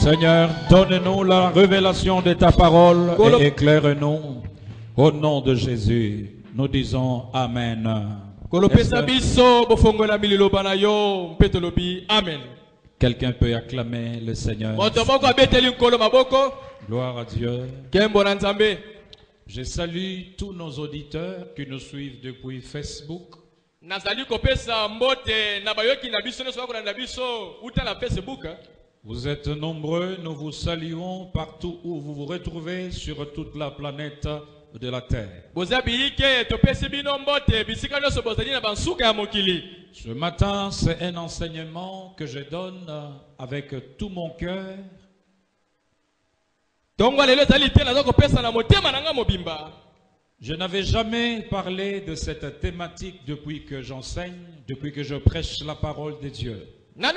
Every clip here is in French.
Seigneur, donne-nous la révélation de ta parole et éclaire-nous. Au nom de Jésus, nous disons Amen. Quelqu'un peut acclamer le Seigneur. Gloire à Dieu. Je salue tous nos auditeurs qui nous suivent depuis Facebook. Vous êtes nombreux, nous vous saluons partout où vous vous retrouvez sur toute la planète de la terre. Ce matin, c'est un enseignement que je donne avec tout mon cœur. Je n'avais jamais parlé de cette thématique depuis que j'enseigne, depuis que je prêche la parole de Dieu. Ça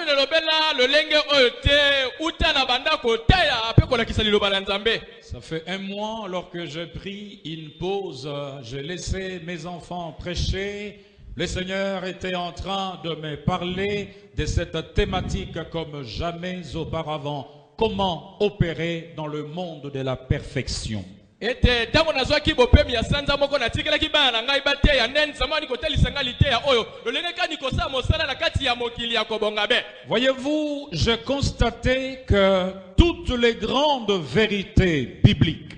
fait un mois alors que j'ai pris une pause, j'ai laissé mes enfants prêcher. Le Seigneur était en train de me parler de cette thématique comme jamais auparavant. Comment opérer dans le monde de la perfection. Voyez-vous, j'ai constaté que toutes les grandes vérités bibliques,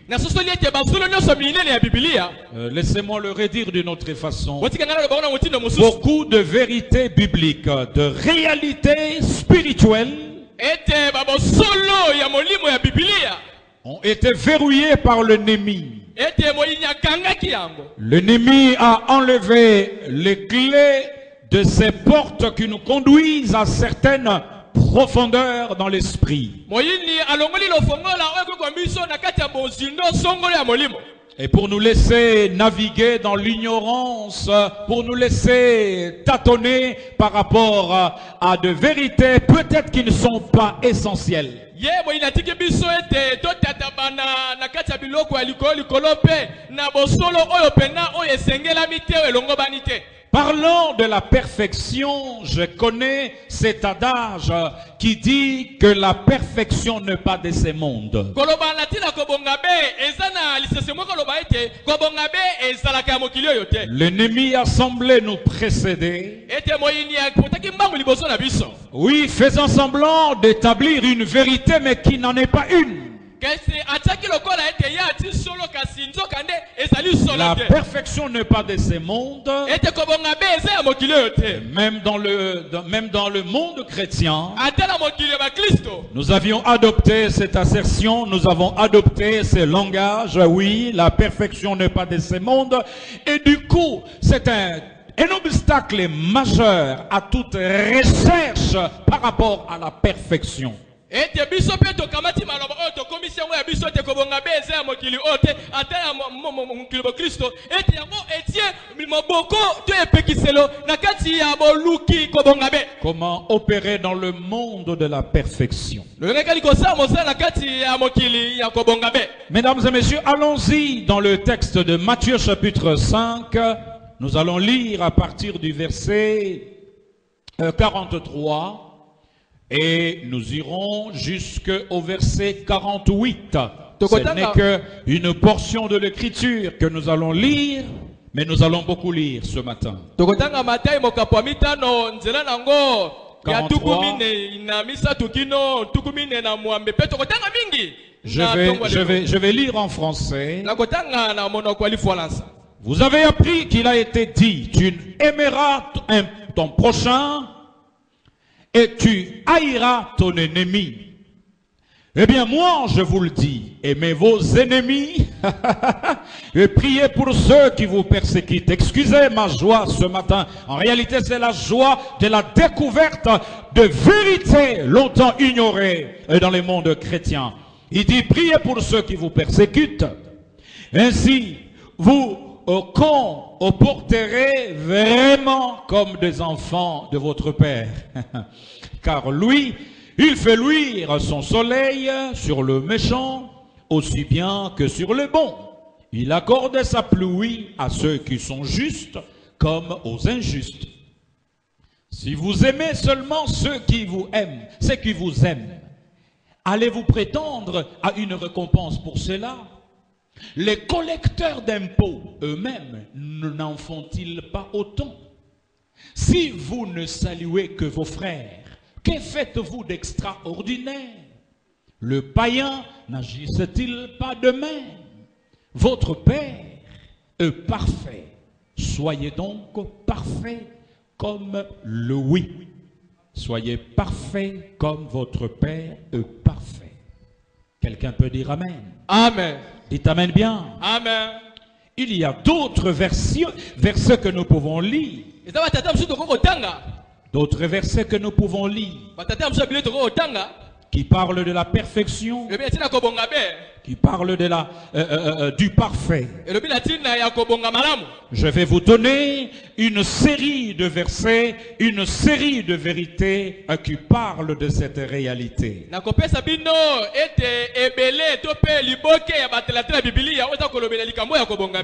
laissez-moi le redire d'une autre façon, beaucoup de vérités bibliques, de réalités spirituelles, ont été verrouillés par l'ennemi. L'ennemi a enlevé les clés de ces portes qui nous conduisent à certaines profondeurs dans l'esprit. Et pour nous laisser naviguer dans l'ignorance, pour nous laisser tâtonner par rapport à de vérités peut-être qui ne sont pas essentielles. Parlant de la perfection, je connais cet adage qui dit que la perfection n'est pas de ce monde. L'ennemi a semblé nous précéder. Oui, faisant semblant d'établir une vérité mais qui n'en est pas une. La perfection n'est pas de ce monde. Même dans le monde chrétien, nous avions adopté cette assertion, nous avons adopté ce langage. Oui, la perfection n'est pas de ce monde. Et du coup, c'est un obstacle majeur à toute recherche par rapport à la perfection. Comment opérer dans le monde de la perfection? Mesdames et messieurs, allons-y dans le texte de Matthieu chapitre 5. Nous allons lire à partir du verset 43. Et nous irons jusqu'au verset 48. Ce n'est qu'une portion de l'écriture que nous allons lire, mais nous allons beaucoup lire ce matin. 43. Je vais lire en français. Vous avez appris qu'il a été dit, tu aimeras ton prochain et tu haïras ton ennemi. Eh bien, moi, je vous le dis, aimez vos ennemis et priez pour ceux qui vous persécutent. Excusez ma joie ce matin. En réalité, c'est la joie de la découverte de vérités longtemps ignorées dans les mondes chrétiens. Il dit, priez pour ceux qui vous persécutent. Ainsi, vous comporterez vraiment comme des enfants de votre Père. Car lui, il fait luire son soleil sur le méchant aussi bien que sur les bons. Il accorde sa pluie à ceux qui sont justes comme aux injustes. Si vous aimez seulement ceux qui vous aiment, Allez-vous prétendre à une récompense pour cela? Les collecteurs d'impôts eux-mêmes n'en font-ils pas autant? Si vous ne saluez que vos frères, que faites-vous d'extraordinaire? Le païen n'agisse-t-il pas de même? Votre Père est parfait. Soyez donc parfaits comme le oui. Soyez parfaits comme votre Père est parfait. Quelqu'un peut dire Amen. Amen. Dites Amen bien. Amen. Il y a d'autres versets que nous pouvons lire. D'autres versets que nous pouvons lire. Qui parlent de la perfection. Qui parlent de du parfait. Je vais vous donner une série de versets, une série de vérités qui parlent de cette réalité.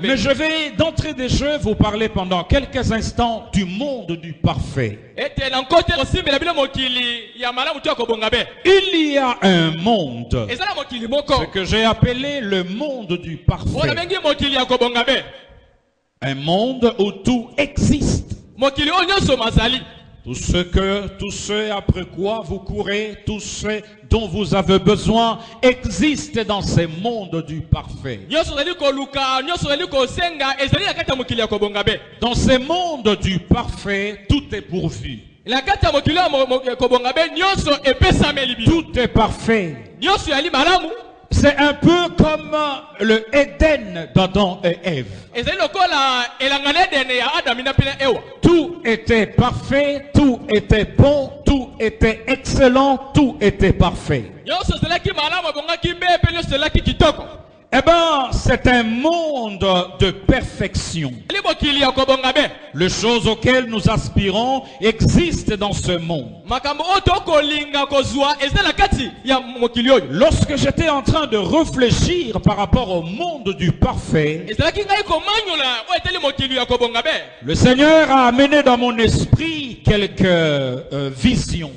Mais je vais d'entrée de jeu vous parler pendant quelques instants du monde du parfait. Il y a un monde, ce que j'ai appelé le monde du parfait. Un monde où tout existe. Tout ce après quoi vous courez, tout ce dont vous avez besoin existe dans ce monde du parfait. Dans ce monde du parfait, tout est pourvu. Tout est parfait. C'est un peu comme le Éden d'Adam et Ève. Tout était parfait, tout était bon, tout était excellent, tout était parfait. Eh bien, c'est un monde de perfection. Les choses auxquelles nous aspirons existent dans ce monde. Lorsque j'étais en train de réfléchir par rapport au monde du parfait, le Seigneur a amené dans mon esprit quelques visions.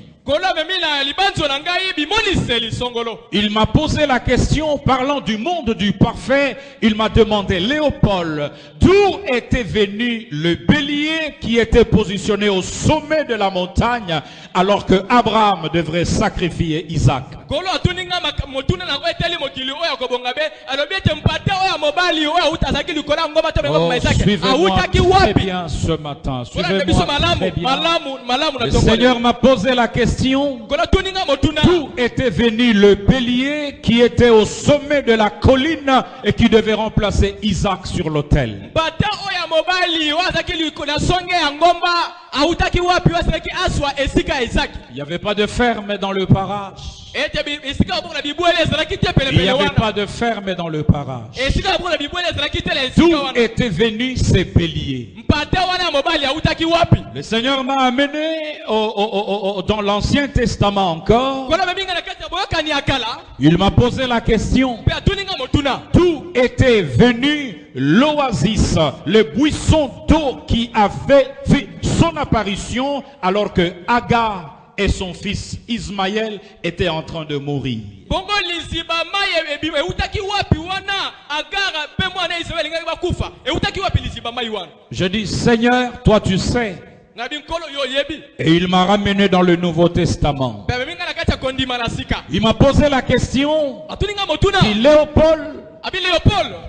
Il m'a posé la question parlant du monde du parfait. Il m'a demandé, Léopold, d'où était venu le bélier qui était positionné au sommet de la montagne alors que Abraham devrait sacrifier Isaac? Suivez-moi très bien ce matin. Suivez-moi très bien. Le Seigneur m'a posé la question. D'où était venu le bélier qui était au sommet de la colline et qui devait remplacer Isaac sur l'autel? Il n'y avait pas de ferme dans le parage. Il n'y avait pas de ferme dans le parage. D'où étaient venus ces béliers? Le Seigneur m'a amené dans l'Ancien Testament encore. Il m'a posé la question. D'où était venu l'oasis, le buisson d'eau qui avait fait son apparition alors que Agar et son fils Ismaël étaient en train de mourir? Je dis, Seigneur, toi tu sais. Et il m'a ramené dans le Nouveau Testament. Il m'a posé la question. Dit, Léopold,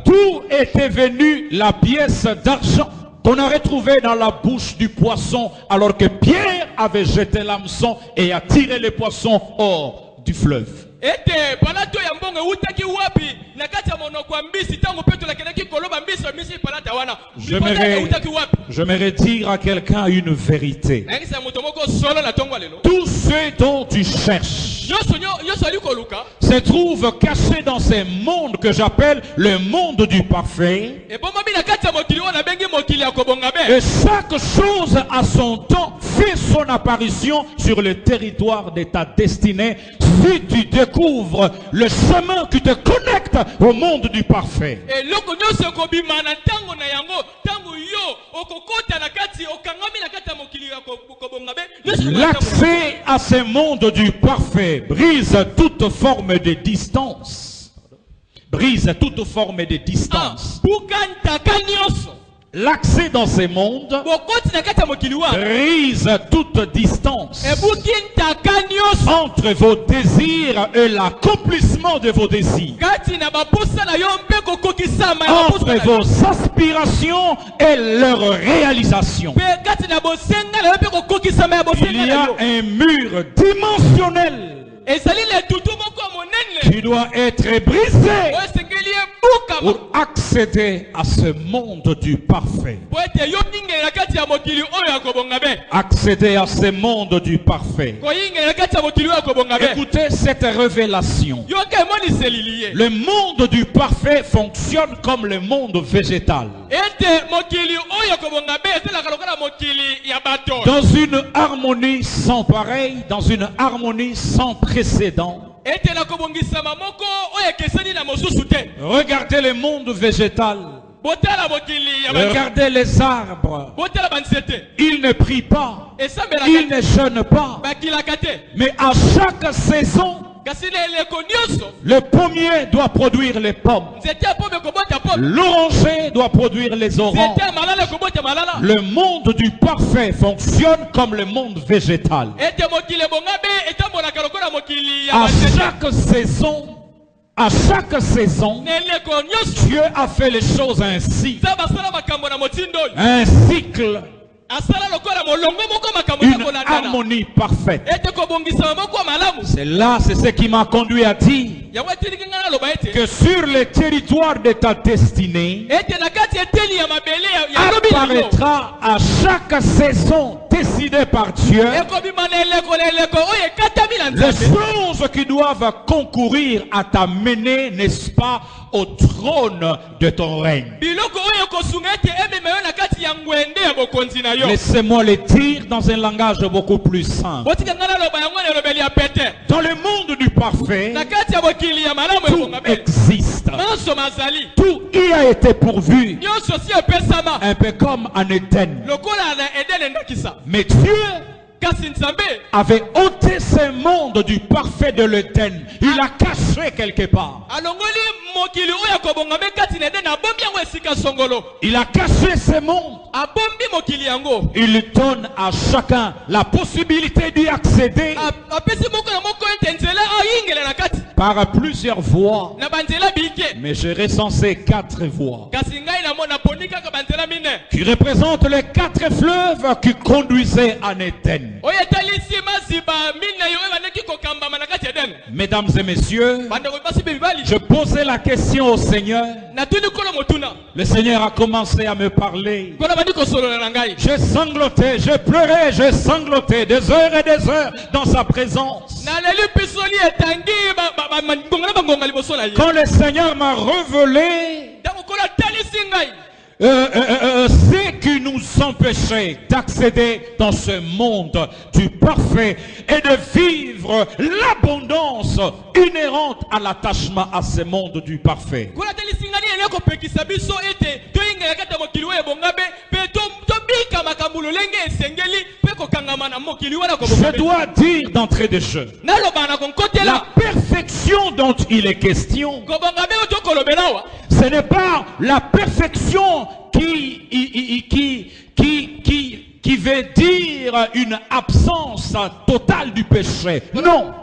d'où était venue la pièce d'argent qu'on a retrouvée dans la bouche du poisson alors que Pierre avait jeté l'hameçon et a tiré les poissons hors du fleuve? J'aimerais dire à quelqu'un une vérité. Tout ce dont tu cherches se trouve caché dans ce monde que j'appelle le monde du parfait. Et chaque chose à son temps fait son apparition sur le territoire de ta destinée. Si tu découvres le chemin qui te connecte au monde du parfait. L'accès à ce monde du parfait brise toute forme de distance. Brise toute forme de distance. L'accès dans ce monde brise toute distance entre vos désirs et l'accomplissement de vos désirs, entre vos aspirations et leur réalisation. Il y a un mur dimensionnel qui doit être brisé pour accéder à ce monde du parfait. Accéder à ce monde du parfait. Écoutez cette révélation. Le monde du parfait fonctionne comme le monde végétal. Dans une harmonie sans pareil, dans une harmonie sans précédent. Regardez le monde végétal. Regardez les arbres. Ils ne prient pas. Ils ne jeûnent pas. Mais à chaque saison, le pommier doit produire les pommes. L'oranger doit produire les oranges. Le monde du parfait fonctionne comme le monde végétal. À chaque saison, Dieu a fait les choses ainsi. Un cycle. Une harmonie parfaite. C'est là, c'est ce qui m'a conduit à dire que sur le territoire de ta destinée apparaîtra à chaque saison décidée par Dieu les choses qui doivent concourir à t'amener, n'est-ce pas, au trône de ton règne. Laissez-moi le dire dans un langage beaucoup plus simple. Dans le monde du parfait, tout existe. Tout y a été pourvu. Un peu comme en Éden. Mais Dieu avait ôté ce monde du parfait de l'Éden. Il l'a caché quelque part. Il a caché ce monde. Il donne à chacun la possibilité d'y accéder par plusieurs voies. Mais j'ai recensé 4 voies qui représentent les 4 fleuves qui conduisaient en Éden. Mesdames et messieurs, je posais la question au Seigneur. Le Seigneur a commencé à me parler. J'ai sangloté, j'ai pleuré, j'ai sangloté des heures et des heures dans sa présence. Quand le Seigneur m'a révélé ce qui nous empêchait d'accéder dans ce monde du parfait et de vivre l'abondance inhérente à l'attachement à ce monde du parfait. Je dois dire d'entrée de jeu, la perfection dont il est question, ce n'est pas la perfection qui veut dire une absence totale du péché. Non.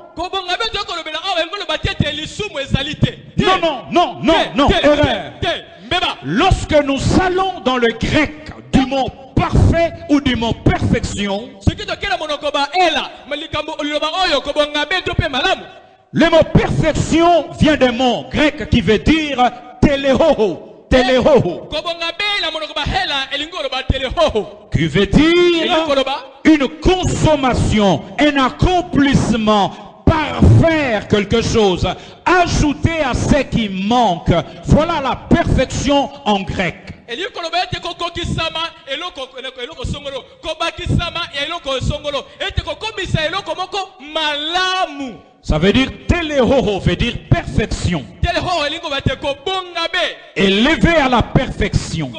Non, erreur. Lorsque nous allons dans le grec du mot parfait ou du mot perfection, le mot perfection vient d'un mot grec qui veut dire télého. Qui veut dire une consommation, un accomplissement parfait, quelque chose ajouté à ce qui manque. Voilà la perfection en grec. Ça veut dire télého, veut dire perfection. Élevé à la perfection.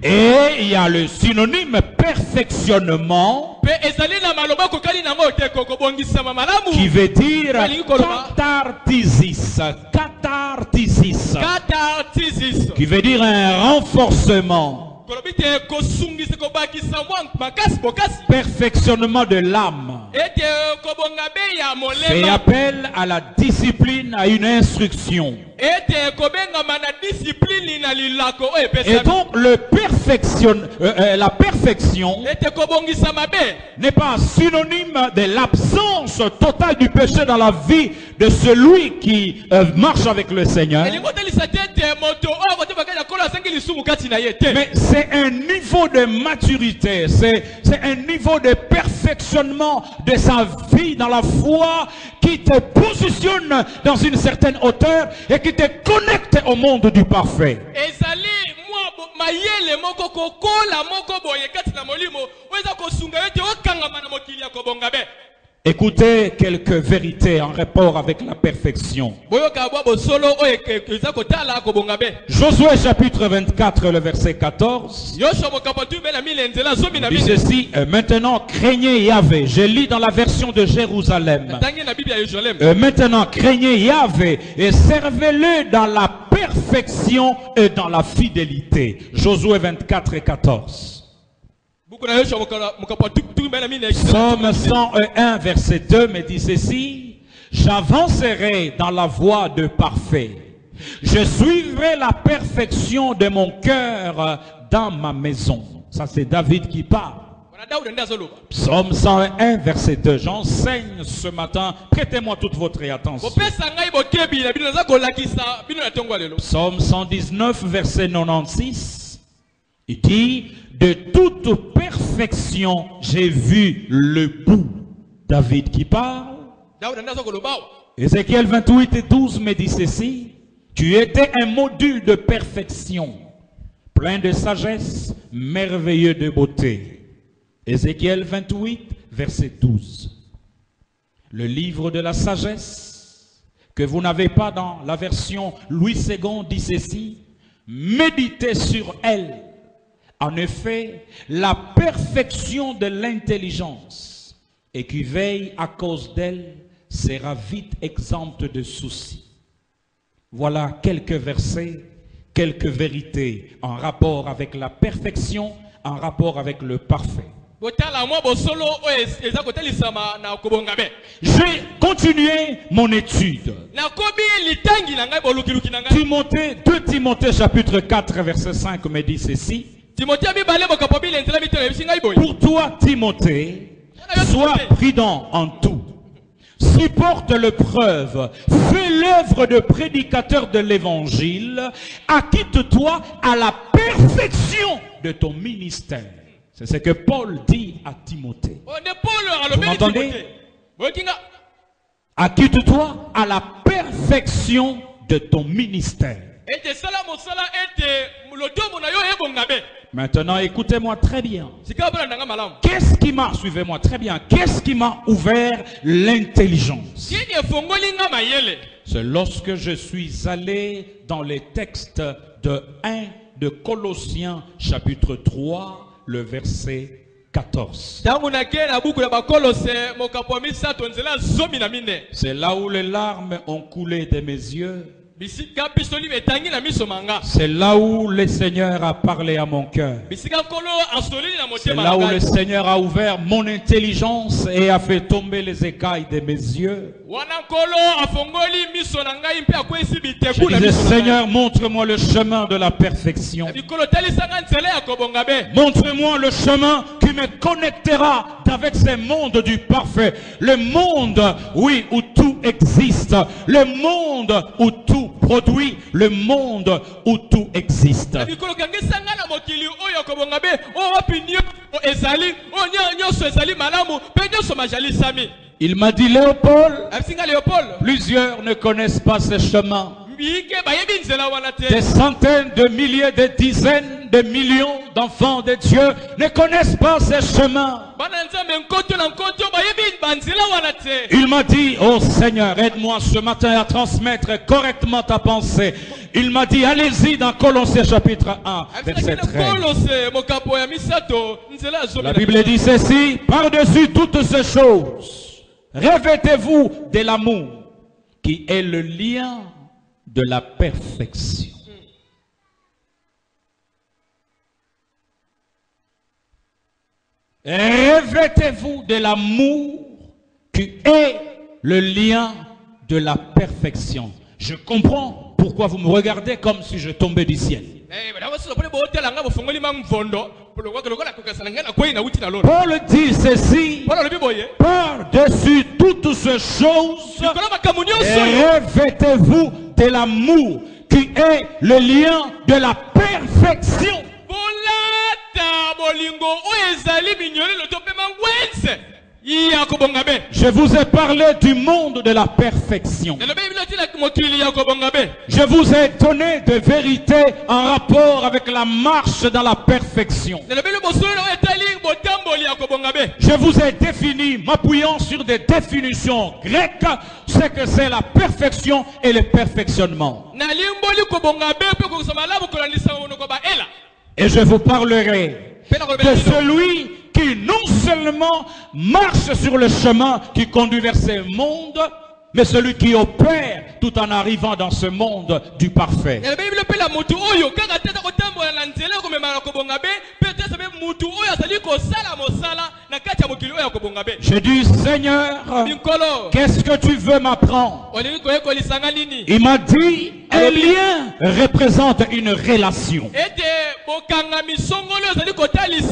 Et il y a le synonyme perfectionnement qui veut dire cathartisis. Cathartisis. Qui veut dire un renforcement. Perfectionnement de l'âme. Fait appel à la discipline, à une instruction. Et donc la perfection n'est pas synonyme de l'absence totale du péché dans la vie de celui qui marche avec le Seigneur. Mais c'est un niveau de maturité, c'est un niveau de perfectionnement de sa vie dans la foi qui te positionne dans une certaine hauteur et qui te connecte au monde du parfait. Écoutez quelques vérités en rapport avec la perfection. Josué chapitre 24, le verset 14. Dit ceci, maintenant craignez Yahvé. Je lis dans la version de Jérusalem. Maintenant craignez Yahvé et servez-le dans la perfection et dans la fidélité. Josué 24 et 14. Psaume 101 verset 2 me dit ceci: j'avancerai dans la voie de parfait. Je suivrai la perfection de mon cœur dans ma maison. Ça c'est David qui parle. Psaume 101 verset 2. J'enseigne ce matin. Prêtez-moi toute votre attention. Psaume 119 verset 96. Il dit: de toute perfection, j'ai vu le bout. David qui parle. Ézéchiel 28 et 12 me dit ceci: tu étais un module de perfection, plein de sagesse, merveilleux de beauté. Ézéchiel 28, verset 12. Le livre de la sagesse, que vous n'avez pas dans la version Louis II, dit ceci: méditez sur elle. En effet, la perfection de l'intelligence et qui veille à cause d'elle sera vite exempte de soucis. Voilà quelques versets, quelques vérités en rapport avec la perfection, en rapport avec le parfait. J'ai continué mon étude. Timothée, 2 Timothée chapitre 4 verset 5 me dit ceci: pour toi, Timothée, sois prudent en tout. Supporte l'épreuve, fais l'œuvre de prédicateur de l'évangile, acquitte-toi à la perfection de ton ministère. C'est ce que Paul dit à Timothée. Vous m'entendez? Acquitte-toi à la perfection de ton ministère. Maintenant, écoutez-moi très bien. Qu'est-ce qui m'a, suivez-moi très bien, qu'est-ce qui m'a ouvert l'intelligence? C'est lorsque je suis allé dans les textes de 1 de Colossiens chapitre 3, le verset 14. C'est là où les larmes ont coulé de mes yeux. C'est là où le Seigneur a parlé à mon cœur. C'est là où le Seigneur a ouvert mon intelligence et a fait tomber les écailles de mes yeux. Je disais: Seigneur, montre-moi le chemin de la perfection. Montre-moi le chemin qui me connectera avec ce monde du parfait. Le monde, oui, où tout existe. Le monde où tout produit, le monde où tout existe. Il m'a dit: Léopold, plusieurs ne connaissent pas ce chemin. Des centaines de milliers, des dizaines de millions d'enfants de Dieu ne connaissent pas ce chemin. Il m'a dit: oh Seigneur, aide-moi ce matin à transmettre correctement ta pensée. Il m'a dit, allez-y dans Colossiens chapitre 1, verset 13. La Bible dit ceci, par-dessus toutes ces choses, revêtez-vous de l'amour, qui est le lien de la perfection. Revêtez-vous de l'amour qui est le lien de la perfection. Je comprends pourquoi vous me regardez comme si je tombais du ciel. Paul dit ceci, par-dessus toutes ces choses, revêtez-vous de l'amour qui est le lien de la perfection. Je vous ai parlé du monde de la perfection. Je vous ai donné des vérités en rapport avec la marche dans la perfection. Je vous ai défini, m'appuyant sur des définitions grecques, ce que c'est la perfection et le perfectionnement. Et je vous parlerai de celui qui non seulement marche sur le chemin qui conduit vers ce monde, mais celui qui opère tout en arrivant dans ce monde du parfait. J'ai dit, Seigneur, qu'est-ce que tu veux m'apprendre? Il m'a dit, un lien représente une relation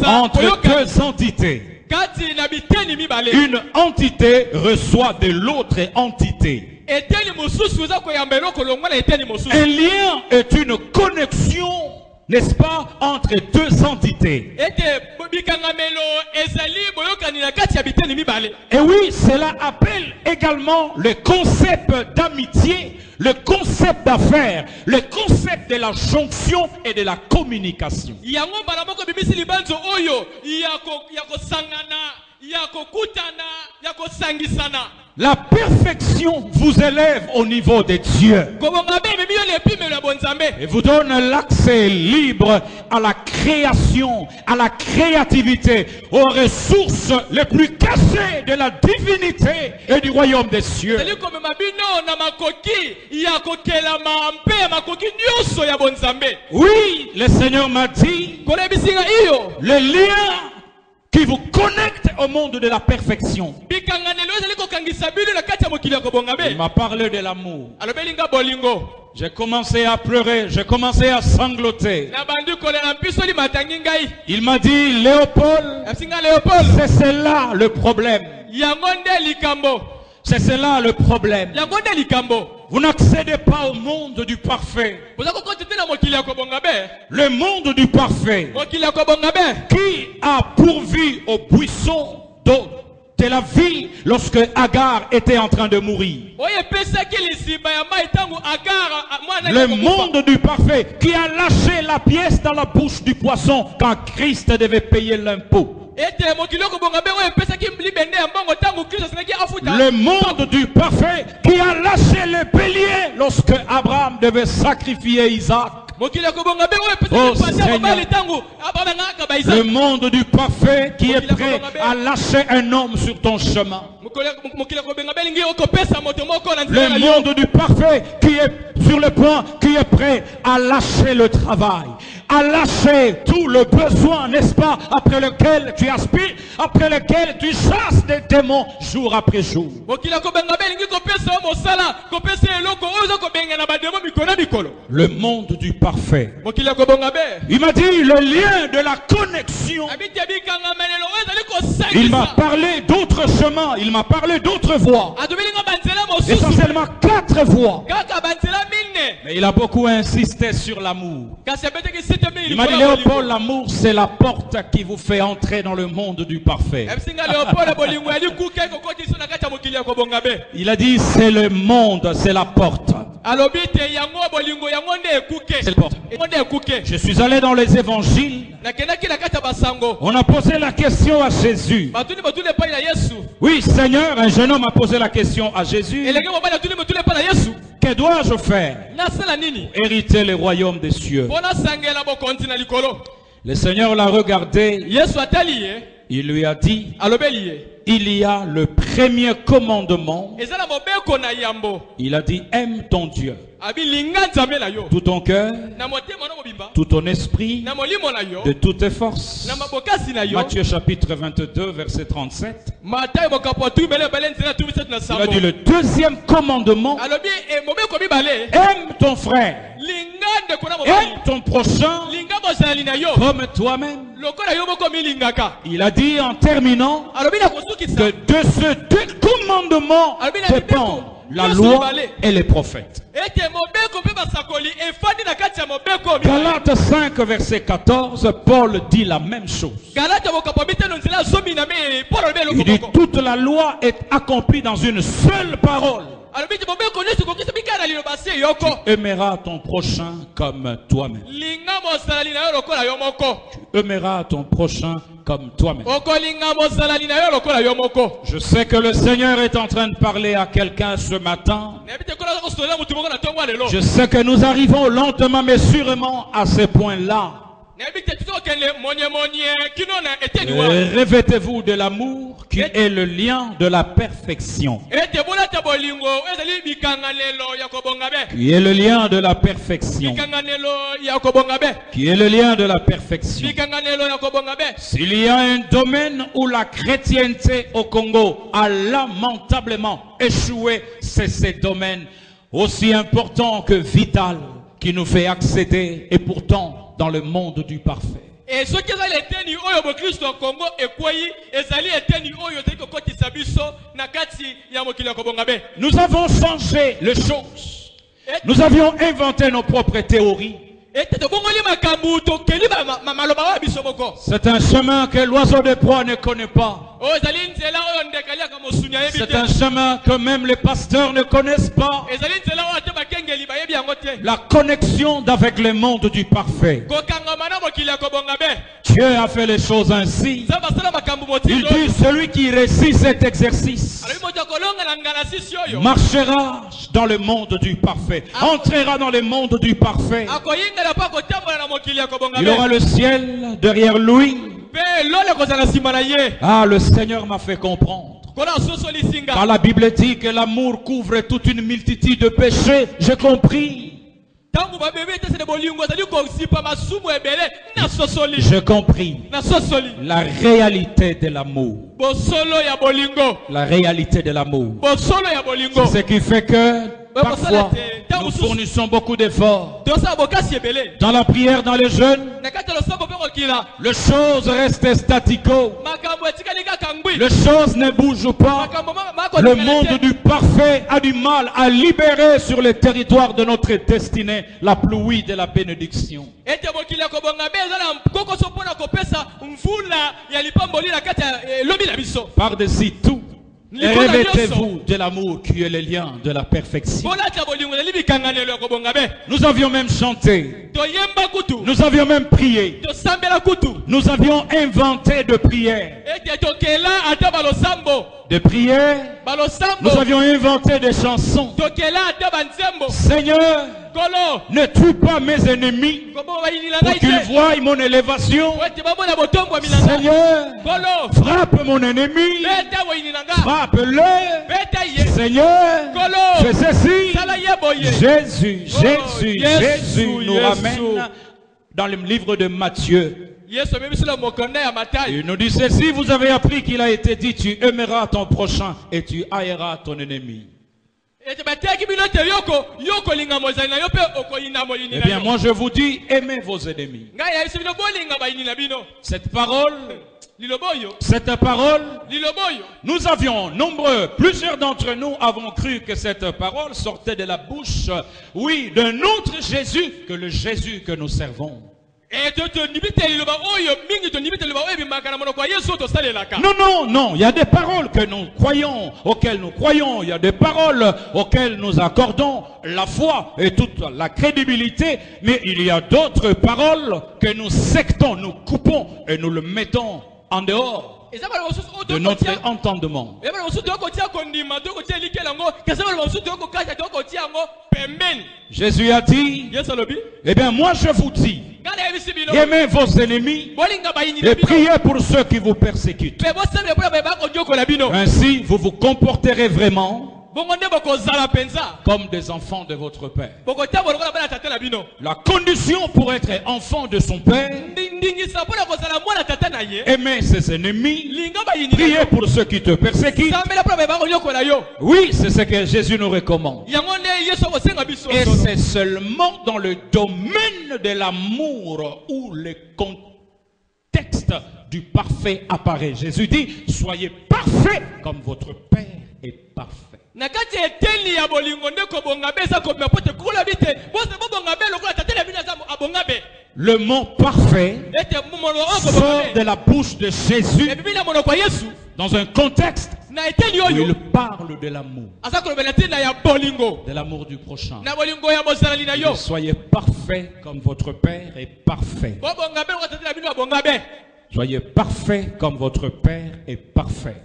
entre deux entités. Une entité reçoit de l'autre entité. Un lien est une connexion, n'est-ce pas, entre deux entités. Et oui, cela appelle également le concept d'amitié, le concept d'affaires, le concept de la jonction et de la communication. La perfection vous élève au niveau de Dieu et vous donne l'accès libre à la création, à la créativité, aux ressources les plus cachées de la divinité et du royaume des cieux. Oui, le Seigneur m'a dit, le lien qui vous connecte au monde de la perfection. Il m'a parlé de l'amour. J'ai commencé à pleurer, j'ai commencé à sangloter. Il m'a dit, Léopold, c'est cela le problème. C'est cela le problème. Vous n'accédez pas au monde du parfait. Le monde du parfait qui a pourvu au buisson d'eau de la vie lorsque Agar était en train de mourir. Le monde du parfait qui a lâché la pièce dans la bouche du poisson quand Christ devait payer l'impôt. Le monde du parfait qui a lâché le bélier lorsque Abraham devait sacrifier Isaac. Oh Seigneur, le monde du parfait qui est prêt à lâcher un homme sur ton chemin. Le monde du parfait qui est sur le point, qui est prêt à lâcher le travail, à lâcher tout le besoin, n'est-ce pas, après lequel tu aspires, après lequel tu chasses des démons jour après jour. Le monde du parfait. Il m'a dit le lien de la connexion. Il m'a parlé d'autres chemins, il m'a parlé d'autres voies. Essentiellement 4 voies. Mais il a beaucoup insisté sur l'amour. Il m'a dit, Léopold, l'amour c'est la porte qui vous fait entrer dans le monde du parfait. Il a dit, c'est le monde, c'est la porte. Je suis allé dans les évangiles. On a posé la question à Jésus. Oui, Seigneur, un jeune homme a posé la question à Jésus. Que dois-je faire pour hériter le royaume des cieux? Le Seigneur l'a regardé. Il lui a dit, il y a le premier commandement. Il a dit, aime ton Dieu. Tout ton cœur, tout ton esprit, de toutes tes forces. Matthieu chapitre 22, verset 37. Il a dit le deuxième commandement, aime ton frère, aime ton prochain comme toi-même. Il a dit en terminant que de ce deux commandements dépendent la loi et les prophètes. Galates 5 verset 14, Paul dit la même chose. Il dit toute la loi est accomplie dans une seule parole. Tu aimeras ton prochain comme toi-même. Tu aimeras ton prochain comme toi-même. Je sais que le Seigneur est en train de parler à quelqu'un ce matin. Je sais que nous arrivons lentement mais sûrement à ce point-là. Revêtez-vous de l'amour qui est le lien de la perfection. Qui est le lien de la perfection. Qui est le lien de la perfection. S'il y a un domaine où la chrétienté au Congo a lamentablement échoué, c'est ce domaine aussi important que vital qui nous fait accéder et pourtant dans le monde du parfait. Nous avons changé les choses. Nous avions inventé nos propres théories. C'est un chemin que l'oiseau de proie ne connaît pas. C'est un chemin que même les pasteurs ne connaissent pas. La connexion avec le monde du parfait. Dieu a fait les choses ainsi. Il dit celui qui réussit cet exercice marchera dans le monde du parfait, entrera dans le monde du parfait. Il aura le ciel derrière lui. Ah, le Seigneur m'a fait comprendre. Quand la Bible dit que l'amour couvre toute une multitude de péchés, j'ai compris. J'ai compris la réalité de l'amour. La réalité de l'amour. C'est ce qui fait que parfois nous fournissons beaucoup d'efforts dans la prière, dans les jeûnes. Les choses restent statico. Les choses ne bougent pas. Le monde du parfait a du mal à libérer sur le territoire de notre destinée la pluie de la bénédiction. Par-dessus tout, revêtez-vous de l'amour qui est le lien de la perfection. Nous avions même chanté. Nous avions même prié. Nous avions inventé de prières. De prières. Nous avions inventé des chansons. Seigneur, ne tue pas mes ennemis pour qu'ils voient mon élévation. Seigneur, frappe mon ennemi. Frappe-le. Seigneur, fais ceci. Jésus nous ramène dans le livre de Matthieu. Il nous dit ceci, vous avez appris qu'il a été dit, tu aimeras ton prochain et tu haïras ton ennemi. Eh bien, moi je vous dis, aimez vos ennemis. Cette parole, nous avions nombreux, plusieurs d'entre nous avons cru que cette parole sortait de la bouche, oui, d'un autre Jésus que le Jésus que nous servons. Non, il y a des paroles que nous croyons, auxquelles nous croyons, il y a des paroles auxquelles nous accordons la foi et toute la crédibilité, mais il y a d'autres paroles que nous sectons, nous coupons et nous le mettons en dehors. de notre entendement. Jésus a dit, eh bien moi je vous dis, aimez vos ennemis et priez pour ceux qui vous persécutent. Ainsi vous vous comporterez vraiment comme des enfants de votre Père. La condition pour être enfant de son Père, aimer ses ennemis, prier pour ceux qui te persécutent. Oui, c'est ce que Jésus nous recommande. Et c'est seulement dans le domaine de l'amour où le contexte du parfait apparaît. Jésus dit, soyez parfaits comme votre Père est parfait. Le mot parfait sort de la bouche de Jésus dans un contexte où il parle de l'amour. De l'amour du prochain. Soyez parfaits comme votre Père est parfait. Soyez parfaits comme votre Père est parfait.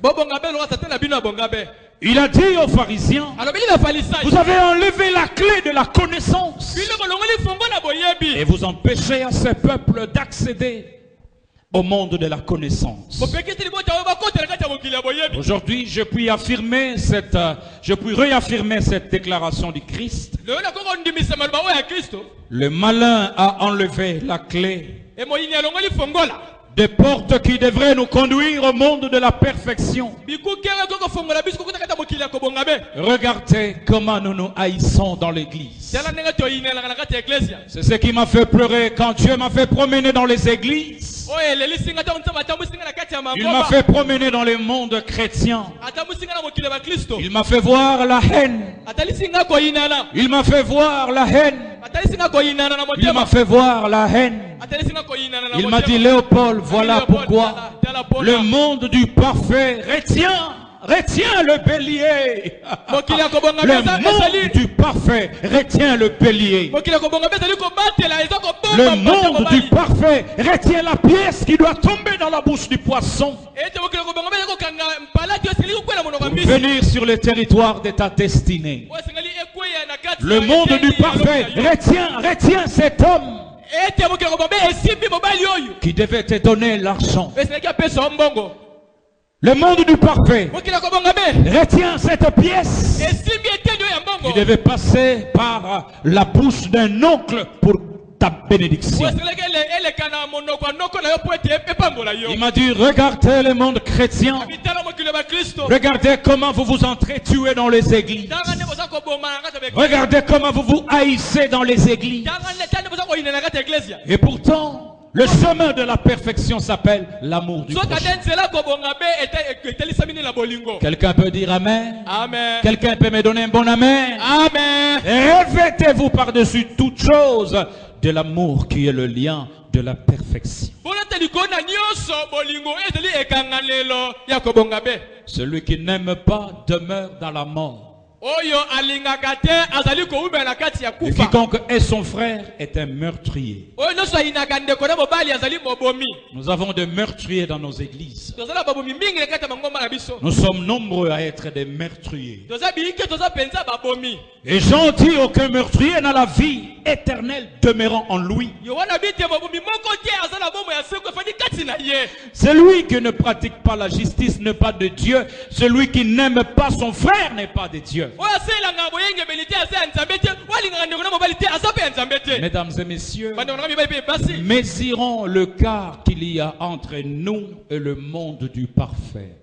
Il a dit aux pharisiens, vous avez enlevé la clé de la connaissance et vous empêchez à ce peuple d'accéder au monde de la connaissance. Aujourd'hui, je puis réaffirmer cette déclaration du Christ. Le malin a enlevé la clé des portes qui devraient nous conduire au monde de la perfection. Regardez comment nous nous haïssons dans l'église. C'est ce qui m'a fait pleurer quand Dieu m'a fait promener dans les églises. Il m'a fait promener dans le monde chrétien. Il m'a fait voir la haine. Il m'a fait voir la haine. Il m'a fait voir la haine. Il m'a dit, Léopold, voilà pourquoi le monde du parfait retient le bélier. Le monde du parfait retient le bélier. Le monde du parfait retient la pièce qui doit tomber dans la bouche du poisson pour venir sur le territoire de ta destinée. Le monde du parfait retient cet homme qui devait te donner l'argent. Le monde du parfait retient cette pièce qui devait passer par la bouche d'un oncle pour ta bénédiction. Il m'a dit, regardez le monde chrétien. Regardez comment vous vous entretuez dans les églises. Regardez comment vous vous haïssez dans les églises. Et pourtant, le chemin de la perfection s'appelle l'amour du prochain. Quelqu'un peut dire amen? Amen. Quelqu'un peut me donner un bon amen? Amen. Revêtez-vous par-dessus toute chose de l'amour qui est le lien de la perfection. Celui qui n'aime pas demeure dans la mort. Et quiconque est son frère est un meurtrier. Nous avons des meurtriers dans nos églises. Nous sommes nombreux à être des meurtriers. Et j'en dis, aucun meurtrier n'a la vie éternelle demeurant en lui. Celui qui ne pratique pas la justice n'est pas de Dieu. Celui qui n'aime pas son frère n'est pas de Dieu. Mesdames et messieurs, mesurons le quart qu'il y a entre nous et le monde du parfait.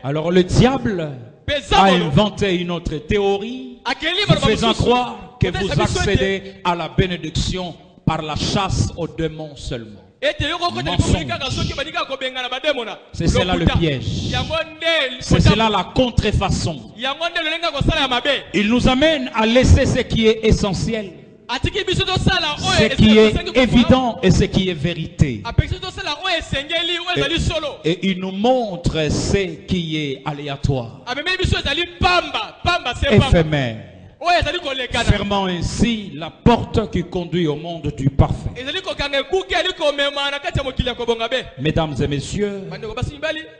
Alors le diable a inventé une autre théorie vous faisant croire que vous accédez à la bénédiction par la chasse aux démons seulement. C'est cela le piège. C'est cela la contrefaçon. Il nous amène à laisser ce qui est essentiel, ce qui est évident et ce qui est vérité. Et il nous montre ce qui est aléatoire, éphémère. fermant ainsi la porte qui conduit au monde du parfait. Mesdames et messieurs,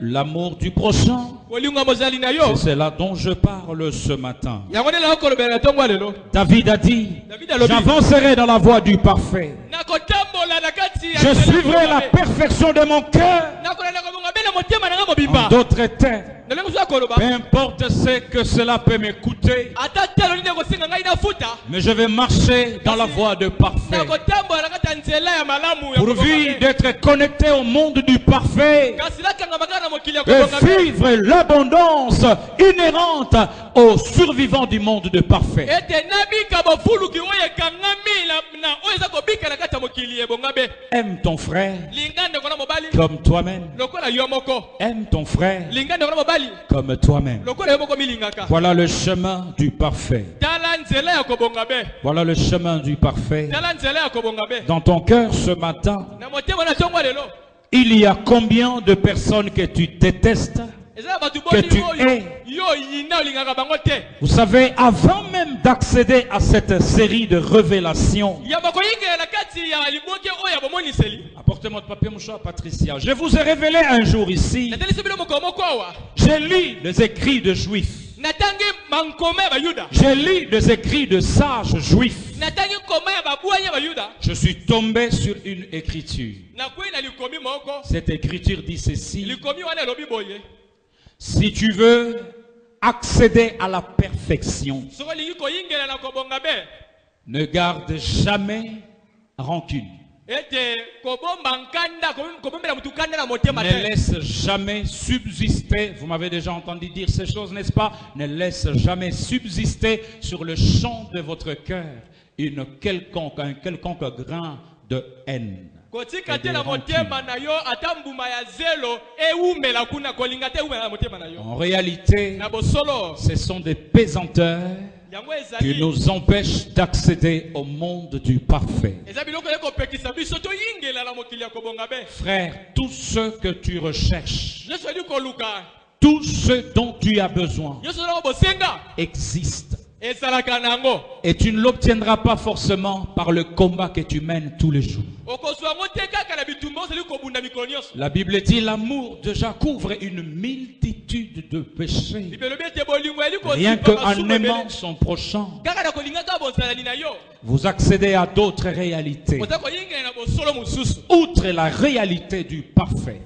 l'amour du prochain, c'est cela dont je parle ce matin. David a dit, j'avancerai dans la voie du parfait. Je suivrai la perfection de mon cœur. En d'autres termes, peu importe ce que cela peut m'écouter, mais je vais marcher dans la voie du parfait. Pourvu d'être connecté au monde du parfait et vivre l'abondance inhérente aux survivants du monde du parfait. Aime ton frère comme toi-même. Aime ton frère comme toi-même. Voilà le chemin du parfait. Voilà le chemin du parfait. Dans ton cœur ce matin, il y a combien de personnes que tu détestes, que tu hais? Vous savez, avant même d'accéder à cette série de révélations, apportez-moi de papier mouchoir, Patricia. Je vous ai révélé un jour ici, j'ai lu les écrits de Juifs. J'ai lu les écrits de sages juifs. Je suis tombé sur une écriture. Cette écriture dit ceci: si tu veux accéder à la perfection, ne garde jamais rancune. Ne laisse jamais subsister, vous m'avez déjà entendu dire ces choses, n'est-ce pas? Ne laisse jamais subsister sur le champ de votre cœur un quelconque grain de haine. En réalité, ce sont des pesanteurs qui nous empêchent d'accéder au monde du parfait. Frère, tout ce que tu recherches, tout ce dont tu as besoin existe. Et tu ne l'obtiendras pas forcément par le combat que tu mènes tous les jours. La Bible dit l'amour déjà couvre une multitude de péchés. Rien qu'en aimant son prochain, vous accédez à d'autres réalités. Outre la réalité du parfait.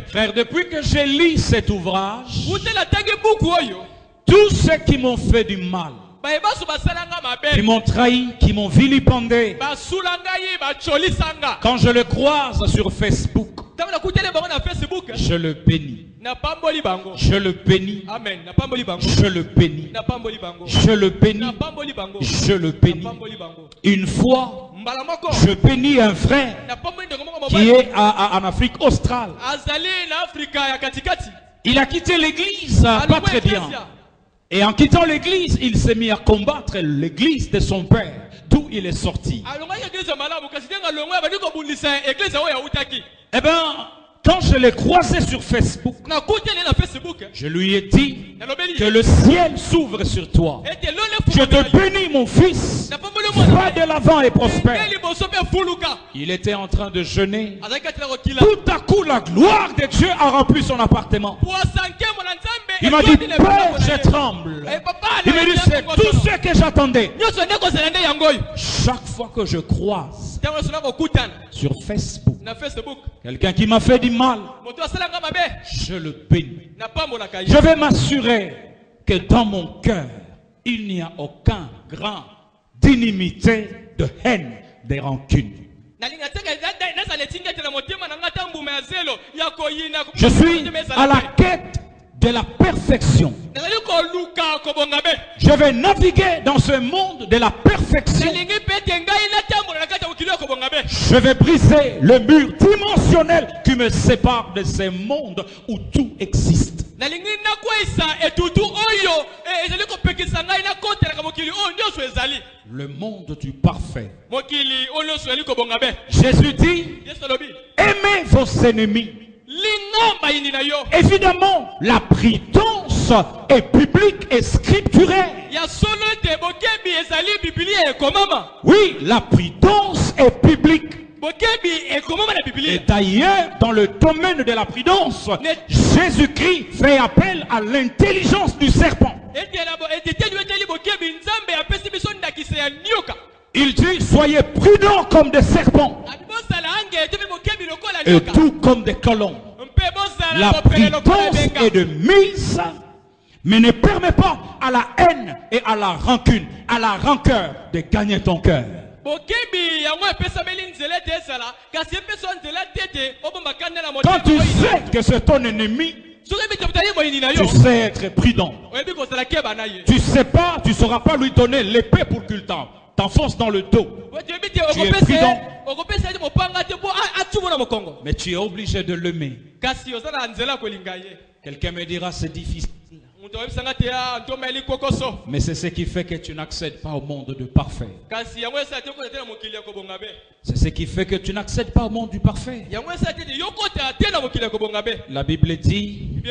Frère, depuis que j'ai lu cet ouvrage, tous ceux qui m'ont fait du mal, qui m'ont trahi, qui m'ont vilipendé, quand je le croise sur Facebook, je le bénis. Je le bénis. Je le bénis. Je le bénis. Je le bénis. Une fois, je bénis un frère qui est en Afrique australe. Il a quitté l'église pas très bien. Et en quittant l'église, il s'est mis à combattre l'église de son père, d'où il est sorti. Eh bien, quand je l'ai croisé sur Facebook, je lui ai dit que le ciel s'ouvre sur toi. Je te bénis, mon fils. Va de l'avant et prospère. Il était en train de jeûner. Tout à coup, la gloire de Dieu a rempli son appartement. Il m'a dit, Père, je tremble. Il m'a dit, c'est tout ce que j'attendais. Chaque fois que je croise sur Facebook quelqu'un qui m'a fait du mal, je le bénis. Je vais m'assurer que dans mon cœur, il n'y a aucun grain d'inimité, de haine, de rancune. Je suis à la quête de la perfection. Je vais naviguer dans ce monde de la perfection. Je vais briser le mur dimensionnel qui me sépare de ce monde où tout existe. Le monde du parfait. Jésus dit, aimez vos ennemis. Évidemment, la prudence est biblique et scripturelle. Oui, la prudence est biblique. Et d'ailleurs, dans le domaine de la prudence, Jésus-Christ fait appel à l'intelligence du serpent. Il dit, soyez prudents comme des serpents et tout comme des colons. La prudence est de mise, mais ne permet pas à la haine et à la rancune, à la rancœur de gagner ton cœur. Quand tu sais que c'est ton ennemi, tu sais être prudent. Tu sais pas, tu sauras pas lui donner l'épée pour qu'il t'enfonce dans le dos. Tu es prudent, mais tu es obligé de l'aimer. Quelqu'un me dira c'est difficile. Mais c'est ce qui fait que tu n'accèdes pas au monde du parfait. C'est ce qui fait que tu n'accèdes pas au monde du parfait. La Bible dit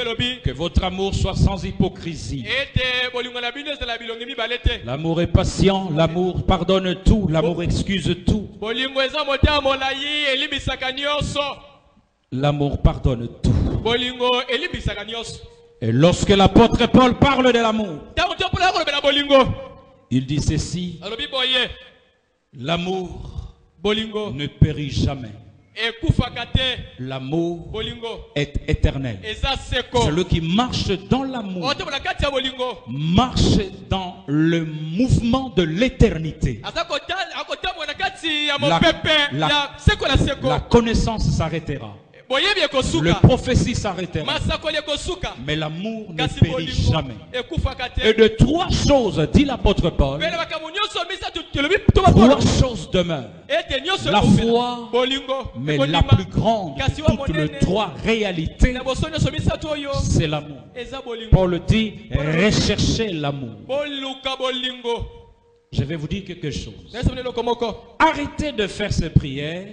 que votre amour soit sans hypocrisie. L'amour est patient, l'amour pardonne tout, l'amour excuse tout. L'amour pardonne tout. Et lorsque l'apôtre Paul parle de l'amour, il dit ceci: l'amour ne périt jamais. L'amour est éternel. Celui qui marche dans l'amour marche dans le mouvement de l'éternité. La connaissance s'arrêtera. Le prophétie s'arrêtera. Mais l'amour ne périt jamais. Et de trois choses, dit l'apôtre Paul, trois choses demeurent. La foi, mais la plus grande de toutes les trois réalités, c'est l'amour. Paul dit, recherchez l'amour. Je vais vous dire quelque chose. Arrêtez de faire ces prières.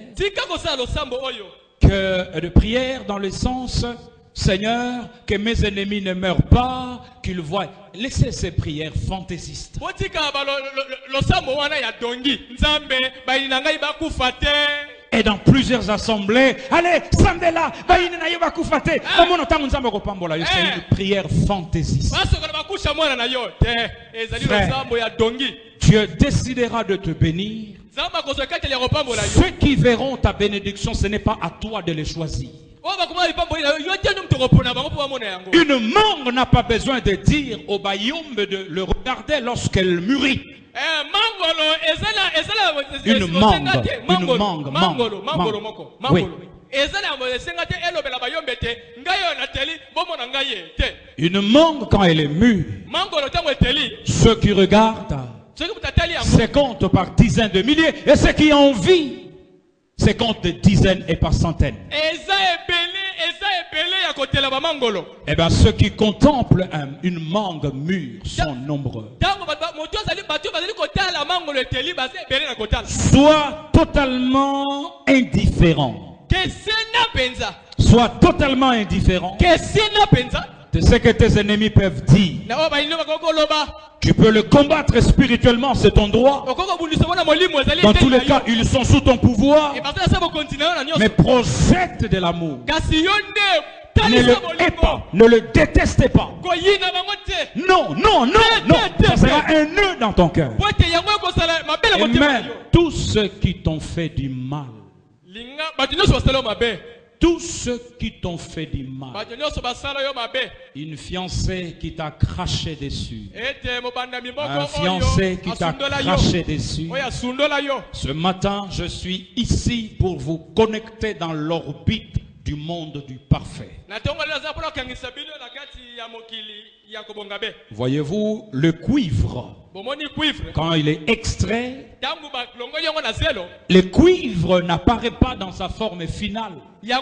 De prière dans le sens, Seigneur, que mes ennemis ne meurent pas, qu'ils voient. Laissez ces prières fantaisistes. Et dans plusieurs assemblées, allez, Sandela, c'est une prière fantaisiste. Frère, Dieu décidera de te bénir. Ceux qui verront ta bénédiction, ce n'est pas à toi de les choisir. Une mangue n'a pas besoin de dire au bayombe de le regarder lorsqu'elle mûrit. Une mangue. Oui. Une mangue, quand elle est mûre, ceux qui regardent se comptent par dizaines de milliers, et ceux qui ont envie se comptent de dizaines et par centaines. Eh bien, ceux qui contemplent une mangue mûre sont nombreux. Sois totalement indifférent. Sois totalement indifférent de ce que tes ennemis peuvent dire. Tu peux le combattre spirituellement, c'est ton droit. Dans tous les cas, ils sont sous ton pouvoir. Mais projette de l'amour. Ne le hais pas, ne le détestez pas. Non, non, non, non. Ça sera un nœud dans ton cœur. Et même tous ceux qui t'ont fait du mal. Tous ceux qui t'ont fait du mal. Une fiancée qui t'a craché dessus. Un fiancé qui t'a craché dessus. Ce matin, je suis ici pour vous connecter dans l'orbite du monde du parfait. Voyez-vous, le cuivre, quand il est extrait, le cuivre n'apparaît pas dans sa forme finale. Il y a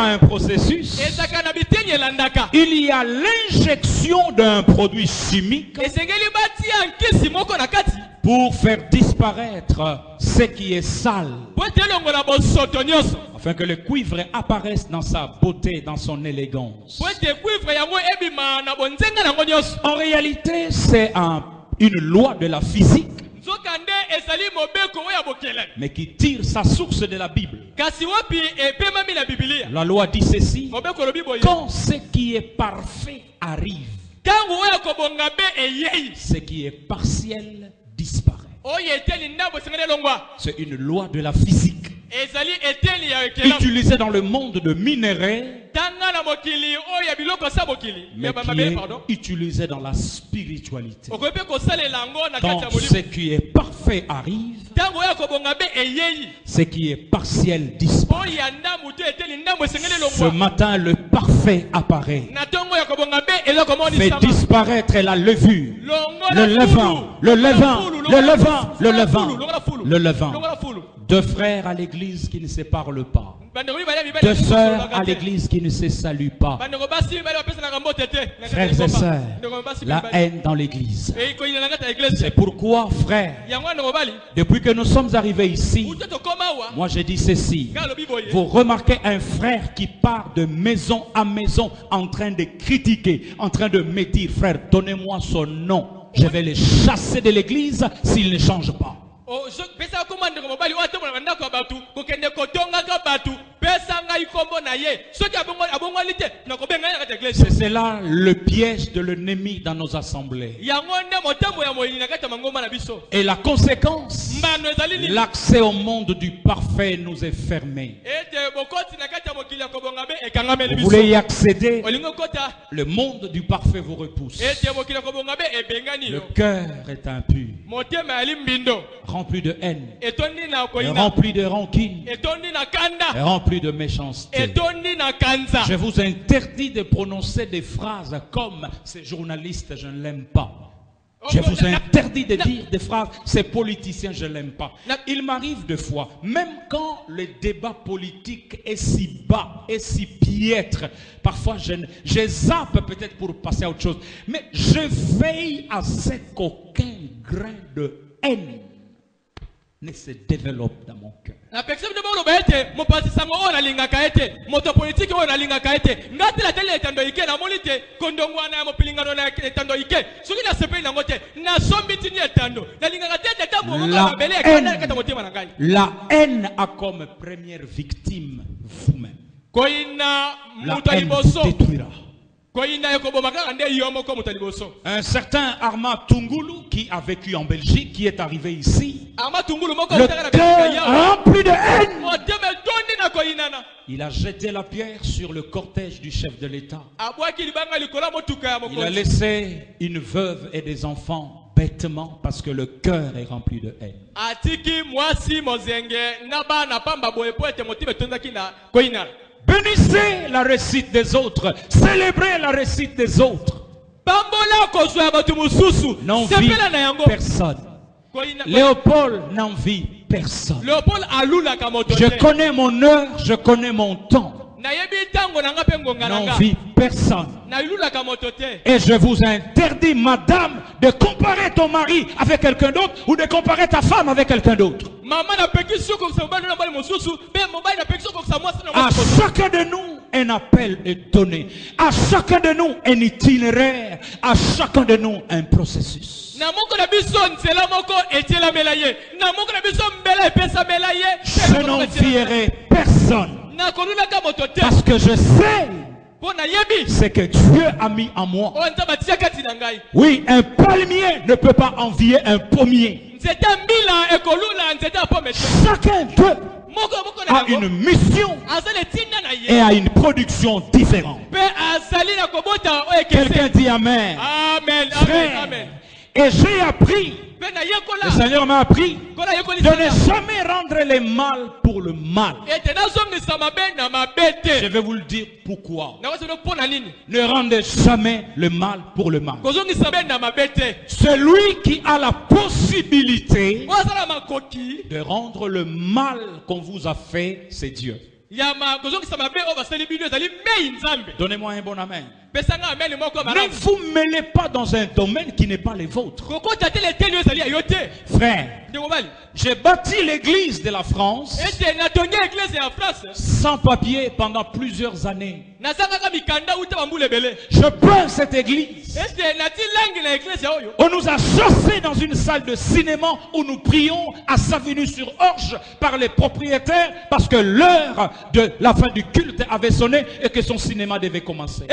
un processus. Il y a l'injection d'un produit chimique pour faire disparaître ce qui est sale, afin que le cuivre apparaisse dans sa beauté, dans son élégance. En réalité, c'est une loi de la physique, mais qui tire sa source de la Bible. La loi dit ceci: quand ce qui est parfait arrive, ce qui est partiel disparaît. C'est une loi de la physique utilisée dans le monde de minerais, mais qui est utilisée dans la spiritualité. Quand ce qui est parfait arrive, ce qui est partiel disparaît. Ce matin, le parfait apparaît, fait disparaître la levure, le levain, le levain, le levain, le levain, le levain. Deux frères à l'église qui ne se parlent pas. Deux sœurs à l'église qui ne se saluent pas. Frères et sœurs, la haine dans l'église. C'est pourquoi, frères, depuis que nous sommes arrivés ici, moi je dis ceci: vous remarquez un frère qui part de maison à maison en train de critiquer, en train de me dire: frère, donnez-moi son nom, je vais les chasser de l'église s'il ne change pas. C'est cela le piège de l'ennemi dans nos assemblées. Et la conséquence, l'accès au monde du parfait nous est fermé. Vous voulez y accéder, le monde du parfait vous repousse. Le cœur est impur, rempli de haine, rempli de rancune, rempli de méchanceté. Je vous interdis de prononcer des phrases comme: ces journalistes, je ne l'aime pas. Je vous interdis de dire des phrases: ces politiciens, je ne l'aime pas. Il m'arrive de fois, même quand le débat politique est si bas, est si piètre, parfois je zappe peut-être pour passer à autre chose, mais je veille à ce qu'aucun grain de haine ne se développe dans mon cœur. La haine a comme première victime vous-même. La haine vous détruira. Un certain Arma Tungulu qui a vécu en Belgique, qui est arrivé ici, le cœur rempli de haine, il a jeté la pierre sur le cortège du chef de l'État. Il a laissé une veuve et des enfants bêtement parce que le cœur est rempli de haine. Bénissez la réussite des autres. Célébrez la réussite des autres. N'envie personne. Léopold n'envie personne. Je connais mon heure, je connais mon temps. N'envie personne. Et je vous interdis, madame, de comparer ton mari avec quelqu'un d'autre ou de comparer ta femme avec quelqu'un d'autre. À chacun de nous, un appel est donné. À chacun de nous, un itinéraire. À chacun de nous, un processus. Je n'envierai personne. Parce que je sais ce que Dieu a mis en moi. Oui, un palmier ne peut pas envier un pommier. Chacun d'eux a une mission et a une production différente. Quelqu'un dit Amen. Frère, et j'ai appris, le Seigneur m'a appris de ne jamais rendre le mal pour le mal. Je vais vous le dire pourquoi. Ne rendez jamais le mal pour le mal. Celui qui a la possibilité de rendre le mal qu'on vous a fait, c'est Dieu. Donnez-moi un bon amen. Ne vous mêlez pas dans un domaine qui n'est pas le vôtre. Frère, j'ai bâti l'église de la France sans papier pendant plusieurs années. Je peins cette église. On nous a chaussés dans une salle de cinéma où nous prions à Savigny-sur-Orge par les propriétaires parce que l'heure de la fin du culte avait sonné et que son cinéma devait commencer.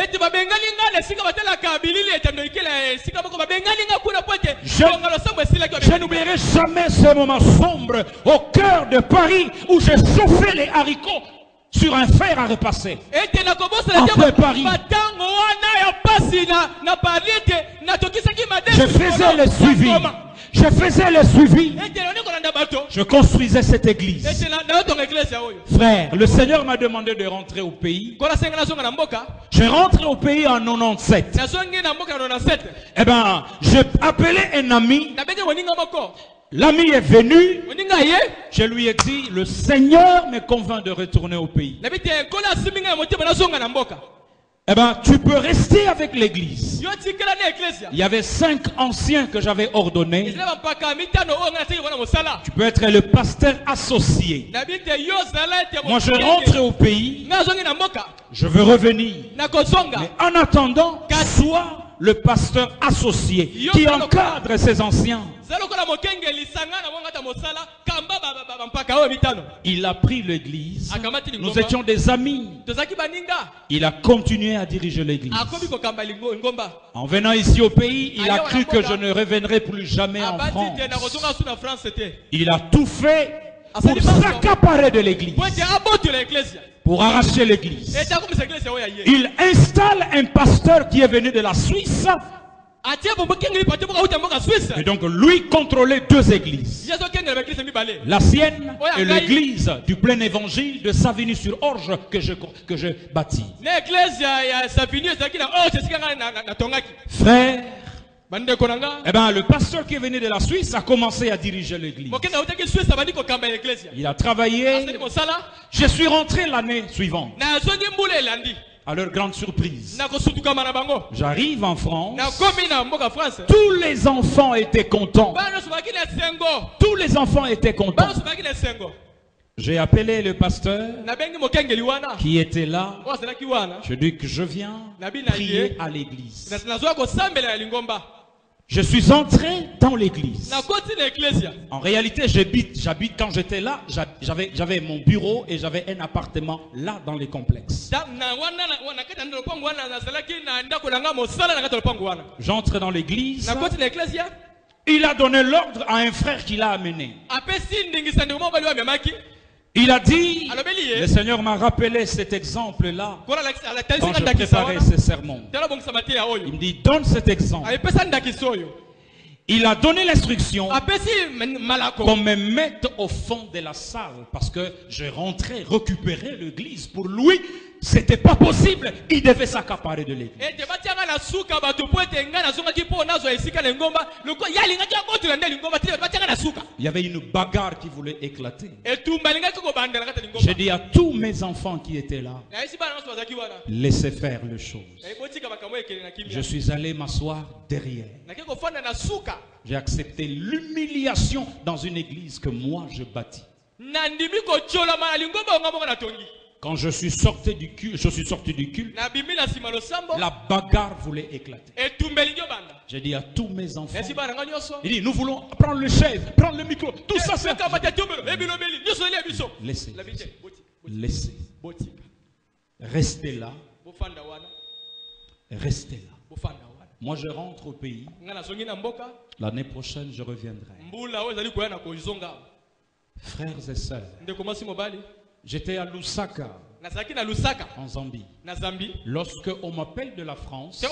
Je n'oublierai jamais ce moment sombre au cœur de Paris où j'ai chauffé les haricots sur un fer à repasser. En plein Paris. Je faisais le suivi. Je faisais le suivi. Je construisais cette église. Frère, le Seigneur m'a demandé de rentrer au pays. Je rentre au pays en 97. Eh bien, j'ai appelé un ami. L'ami est venu. Je lui ai dit, le Seigneur me convainc de retourner au pays. Eh bien, tu peux rester avec l'église. Il y avait 5 anciens que j'avais ordonnés. Tu peux être le pasteur associé. Moi, je rentre au pays. Je veux revenir. Mais en attendant, sois le pasteur associé qui encadre ses anciens. Il a pris l'église. Nous étions des amis. Il a continué à diriger l'église. En venant ici au pays, il a cru que je ne reviendrai plus jamais en France. Il a tout fait pour s'accaparer de l'église, pour arracher l'église. Il installe un pasteur qui est venu de la Suisse. Et donc lui contrôlait 2 églises. La sienne et l'église du plein évangile de Savigny-sur-Orge que je bâtis. Frère, eh ben, le pasteur qui est venu de la Suisse a commencé à diriger l'église. Il a travaillé. Je suis rentré l'année suivante. À leur grande surprise, j'arrive en France. Tous les enfants étaient contents. Tous les enfants étaient contents. J'ai appelé le pasteur qui était là. Je dis que je viens prier à l'église. Je suis entré dans l'église. En réalité, j'habite quand j'étais là, j'avais mon bureau et j'avais un appartement là dans les complexes. J'entre dans l'église. Il a donné l'ordre à un frère qui l'a amené. Il a dit, le Seigneur m'a rappelé cet exemple-là quand je préparais ce sermon. Il me dit, donne cet exemple. Il a donné l'instruction qu'on me mette au fond de la salle parce que je rentrais récupérer l'église. Pour lui, c'était pas possible. Il devait s'accaparer de l'église. Il y avait une bagarre qui voulait éclater. J'ai dit à tous mes enfants qui étaient là, laissez faire les choses. Je suis allé m'asseoir derrière. J'ai accepté l'humiliation dans une église que moi je bâtis. Quand je suis sorti du culte, la bagarre voulait éclater. J'ai dit à tous mes enfants, il dit, nous voulons prendre le chaise, prendre le micro, tout ça c'est... Laissez. Restez là. Restez là. Moi je rentre au pays. L'année prochaine je reviendrai. Frères et sœurs, j'étais à Lusaka, en Zambie. Lorsque on m'appelle de la France,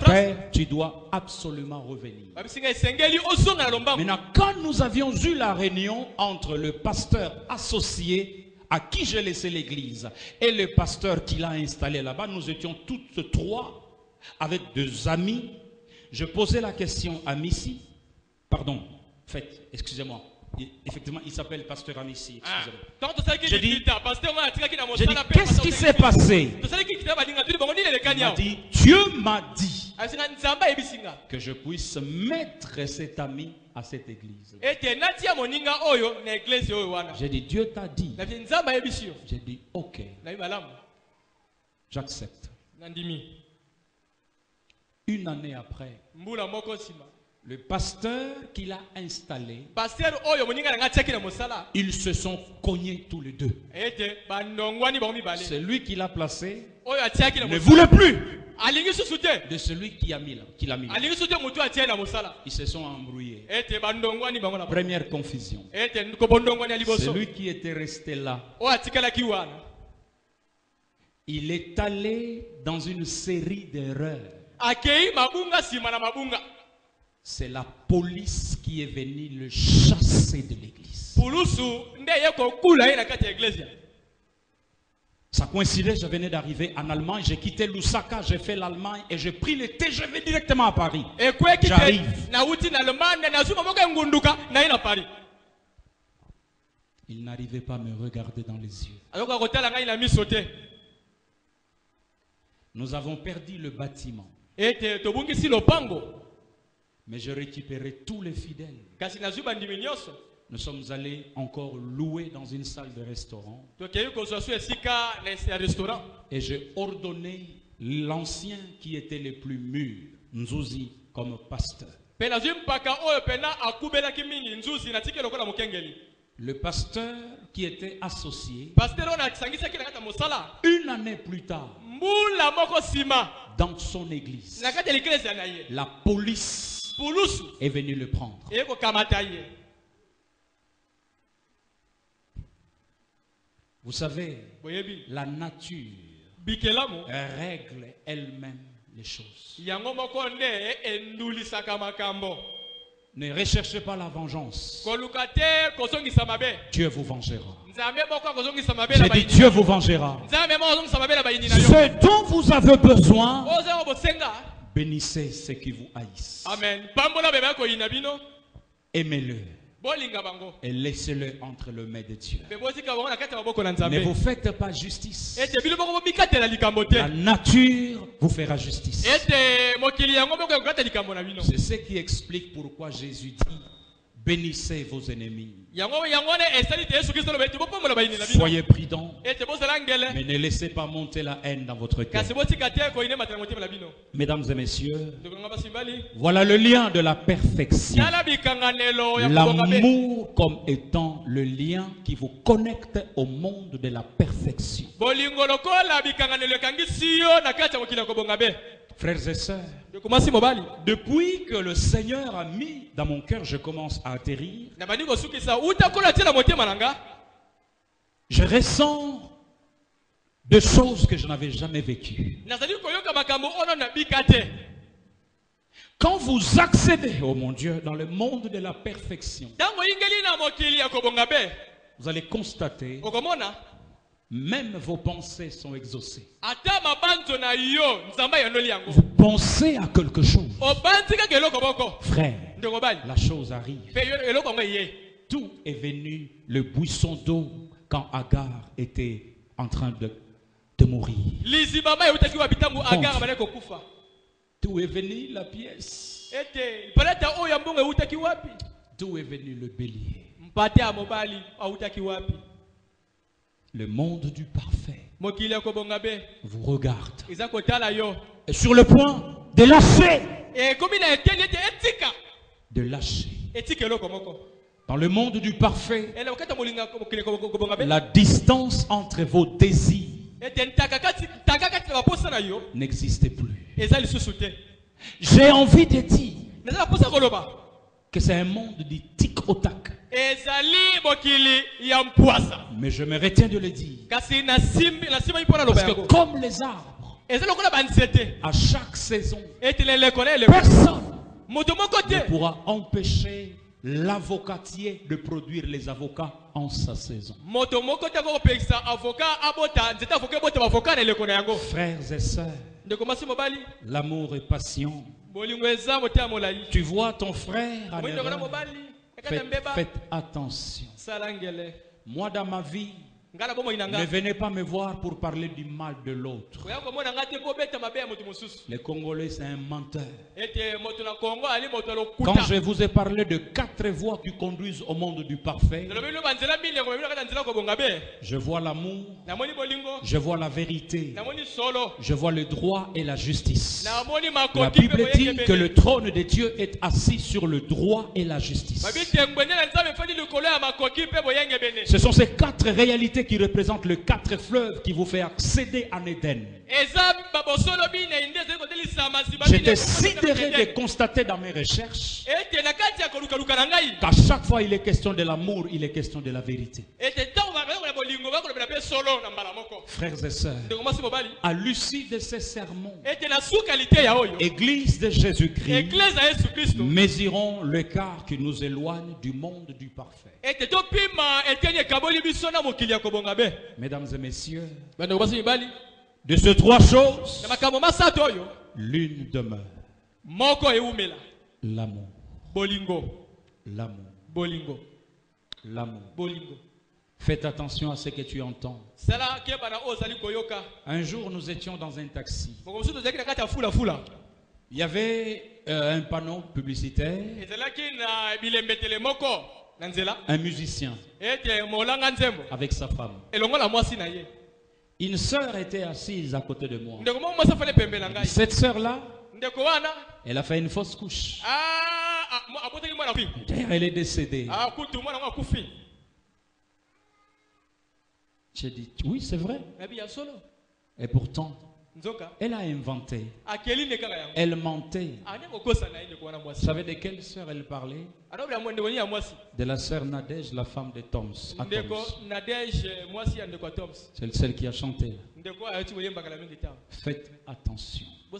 frère, tu dois absolument revenir. Maintenant, quand nous avions eu la réunion entre le pasteur associé à qui j'ai laissé l'église et le pasteur qui l'a installé là-bas, nous étions toutes 3 avec 2 amis. Je posais la question à Missy, excusez-moi, Effectivement, il s'appelle Pasteur Amissi. J'ai dit, qu'est-ce qui s'est passé? Il m'a dit, Dieu m'a dit que je puisse mettre cet ami à cette église. J'ai dit, Dieu t'a dit. J'ai dit, ok, j'accepte. Une année après, le pasteur qui l'a installé, ils se sont cognés tous les deux. Celui qui l'a placé ne voulait plus de celui qui l'a mis là. Ils se sont embrouillés. Première confusion. Celui qui était resté là, il est allé dans une série d'erreurs. C'est la police qui est venue le chasser de l'église. Ça coïncidait, je venais d'arriver en Allemagne, j'ai quitté Lusaka, j'ai fait l'Allemagne et j'ai pris le TGV directement à Paris. J'arrive. Il n'arrivait pas à me regarder dans les yeux. Nous avons perdu le bâtiment. Mais j'ai récupéré tous les fidèles. Nous sommes allés encore louer dans une salle de restaurant. Et j'ai ordonné l'ancien qui était le plus mûr, Nzuzi, comme pasteur. Le pasteur qui était associé, une année plus tard, dans son église, la police est venue le prendre. Vous savez, la nature règle elle-même les choses. Ne recherchez pas la vengeance. Dieu vous vengera. J'ai dit Dieu vous vengera. Ce dont vous avez besoin, bénissez ceux qui vous haïssent. Aimez-le. Et laissez-le entre les mains de Dieu. Ne vous faites pas justice. La nature vous fera justice. C'est ce qui explique pourquoi Jésus dit: bénissez vos ennemis. Soyez prudents, mais ne laissez pas monter la haine dans votre cœur. Mesdames et messieurs, voilà le lien de la perfection. L'amour comme étant le lien qui vous connecte au monde de la perfection. Frères et sœurs, depuis que le Seigneur a mis dans mon cœur, je commence à atterrir. Je ressens des choses que je n'avais jamais vécues. Quand vous accédez, oh mon Dieu, dans le monde de la perfection, vous allez constater, même vos pensées sont exaucées. Vous pensez à quelque chose. Frère, la chose arrive. Tout est venu, le buisson d'eau, quand Agar était en train de mourir. Tout est venu, la pièce. Tout est venu, le bélier. Le monde du parfait vous regarde. Et sur le point de lâcher. De lâcher. Dans le monde du parfait, la distance entre vos désirs n'existe plus. J'ai envie de dire que c'est un monde du tic-au-tac. Mais je me retiens de le dire. Parce que comme les arbres, à chaque saison, personne ne pourra empêcher l'avocatier de produire les avocats en sa saison. Frères et sœurs, l'amour est patient. Tu vois ton frère en erreur, Faites attention. Moi, dans ma vie, ne venez pas me voir pour parler du mal de l'autre. Les Congolais, c'est un menteur. Quand je vous ai parlé de 4 voies qui conduisent au monde du parfait, je vois l'amour, je vois la vérité, je vois le droit et la justice. La Bible dit que le trône de Dieu est assis sur le droit et la justice. Ce sont ces 4 réalités qui représentent les 4 fleuves qui vous fait accéder en Éden. J'étais sidéré de constater dans mes recherches qu'à chaque fois il est question de l'amour, il est question de la vérité. Frères et sœurs, à l'issue de ces sermons, Église de Jésus-Christ, mesurons l'écart qui nous éloigne du monde du parfait. Mesdames et messieurs, de ces 3 choses, l'une demeure. L'amour. L'amour. L'amour. Faites attention à ce que tu entends. Un jour, nous étions dans un taxi. Il y avait un panneau publicitaire. Un musicien avec sa femme. Une sœur était assise à côté de moi. Cette sœur-là, elle a fait une fausse couche. Elle est décédée. J'ai dit, oui, c'est vrai. Et pourtant, elle a inventé. Elle mentait. Vous savez de quelle sœur elle parlait? De la sœur Nadège, la femme de Toms. C'est celle qui a chanté. Faites attention. Vous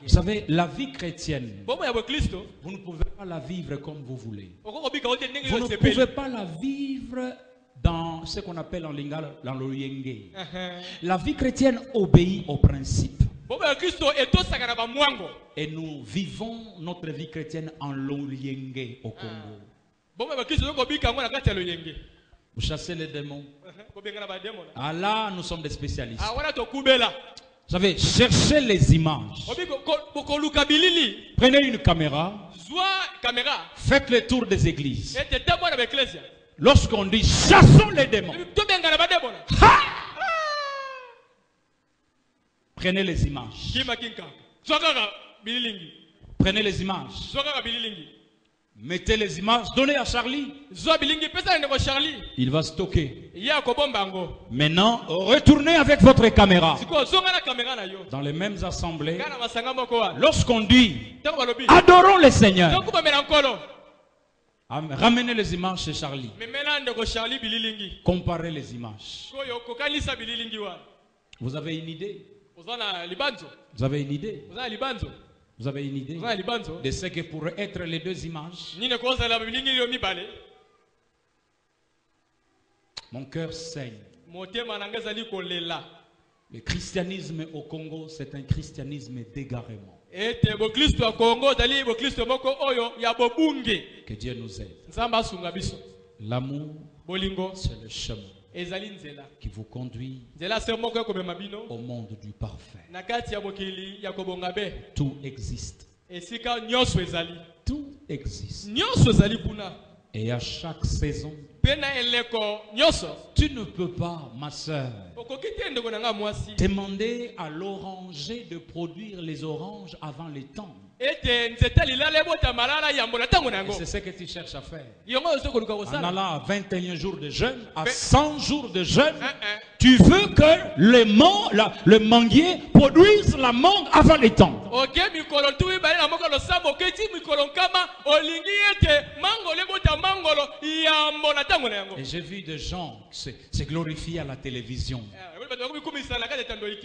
savez, la vie chrétienne, vous ne pouvez pas la vivre comme vous voulez. Vous ne pouvez pas la vivre dans ce qu'on appelle en lingala dans l'Oyenge. La vie chrétienne obéit aux principes. Et nous vivons notre vie chrétienne en l'Oyenge au Congo. Vous chassez les démons. Ah là, nous sommes des spécialistes. Vous savez, cherchez les images. Prenez une caméra. Faites le tour des églises. Lorsqu'on dit chassons les démons, prenez les images. Prenez les images. Mettez les images, donnez à Charlie. Il va stocker. Maintenant, retournez avec votre caméra dans les mêmes assemblées. Lorsqu'on dit adorons le Seigneur, ramenez les images chez Charlie. Comparez les images. Vous avez une idée? Vous avez une idée? Vous avez une idée de ce que pourraient être les 2 images? Mon cœur saigne. Le christianisme au Congo, c'est un christianisme d'égarement. Que Dieu nous aide. L'amour, c'est le chemin qui vous conduit au monde du parfait. Tout existe. Tout existe. Et à chaque saison, tu ne peux pas, ma soeur, demander à l'oranger de produire les oranges avant les temps. Et c'est ce que tu cherches à faire. En allant à 21 jours de jeûne, à 100 jours de jeûne, tu veux que le manguier produise la mangue avant les temps. Et j'ai vu des gens se glorifier à la télévision.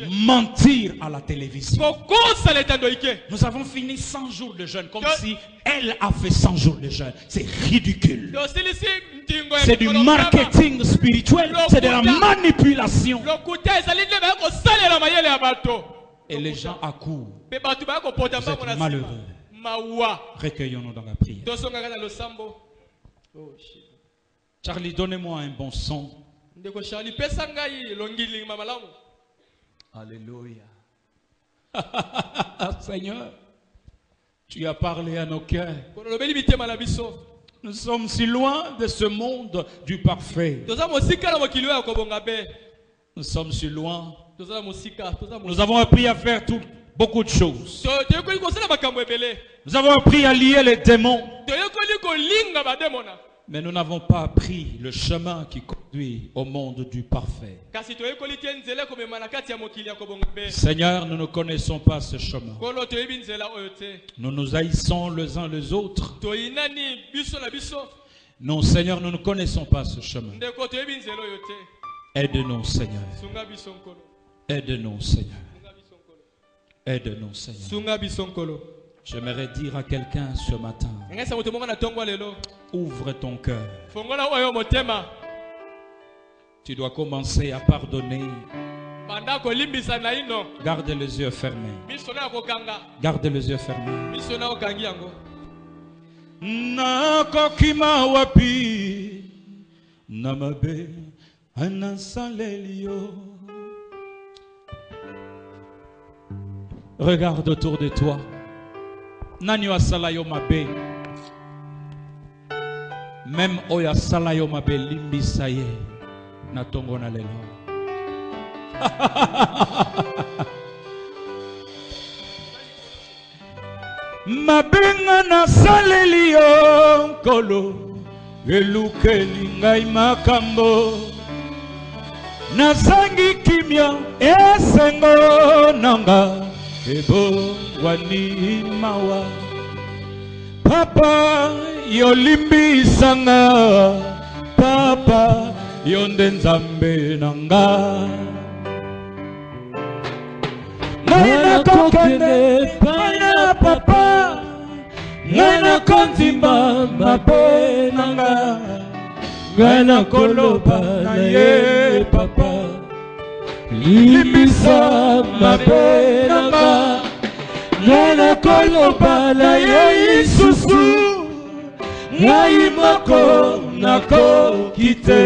Mentir à la télévision. Nous avons fini 100 jours de jeûne comme si elle a fait 100 jours de jeûne. C'est ridicule. C'est du marketing spirituel. C'est de la manipulation. Et les gens accourent. Vous êtes malheureux. Recueillons-nous dans la prière. Charlie, donnez-moi un bon son. Alléluia. Seigneur, tu as parlé à nos cœurs. Nous sommes si loin de ce monde du parfait. Nous sommes si loin. Nous avons appris à faire beaucoup de choses. Nous avons appris à lier les démons. Mais nous n'avons pas appris le chemin qui conduit au monde du parfait. Seigneur, nous ne connaissons pas ce chemin. Nous nous haïssons les uns les autres. Non, Seigneur, nous ne connaissons pas ce chemin. Aide-nous, Seigneur. Aide-nous, Seigneur. Aide-nous, Seigneur. J'aimerais dire à quelqu'un ce matin, ouvre ton cœur. Tu dois commencer à pardonner. Garde les yeux fermés. Garde les yeux fermés. Nakokima wapi namabe anasalelio. Regarde autour de toi. Nanyo asalayo mabe. Même oya salayo mabe limbisaye na tongo na lelo. Mabenga na salelio kolo gelukeli ngai makambo nazangi kimia esengo nanga ebo wani mawa papa yolimbisanga papa yonde nzambe nanga Ngana kokende pana papa Ngana konzimba mabe nanga Ngana koloba na ye papa Limbisa mabe nanga Ngana koloba na ye isusu Ngai moko nako kite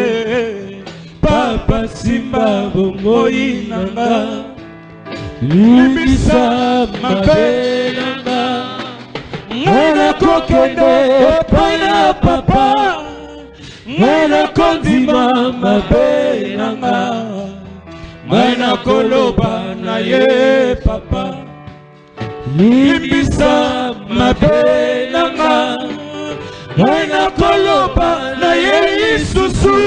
Papa simba bomoi nanga Limbisa mabe nanga Ngana kokende pana papa Ngana kondima mabe nanga Ngana koloba na ye papa Limbisa mabe nanga Ngana koloba na ye isusu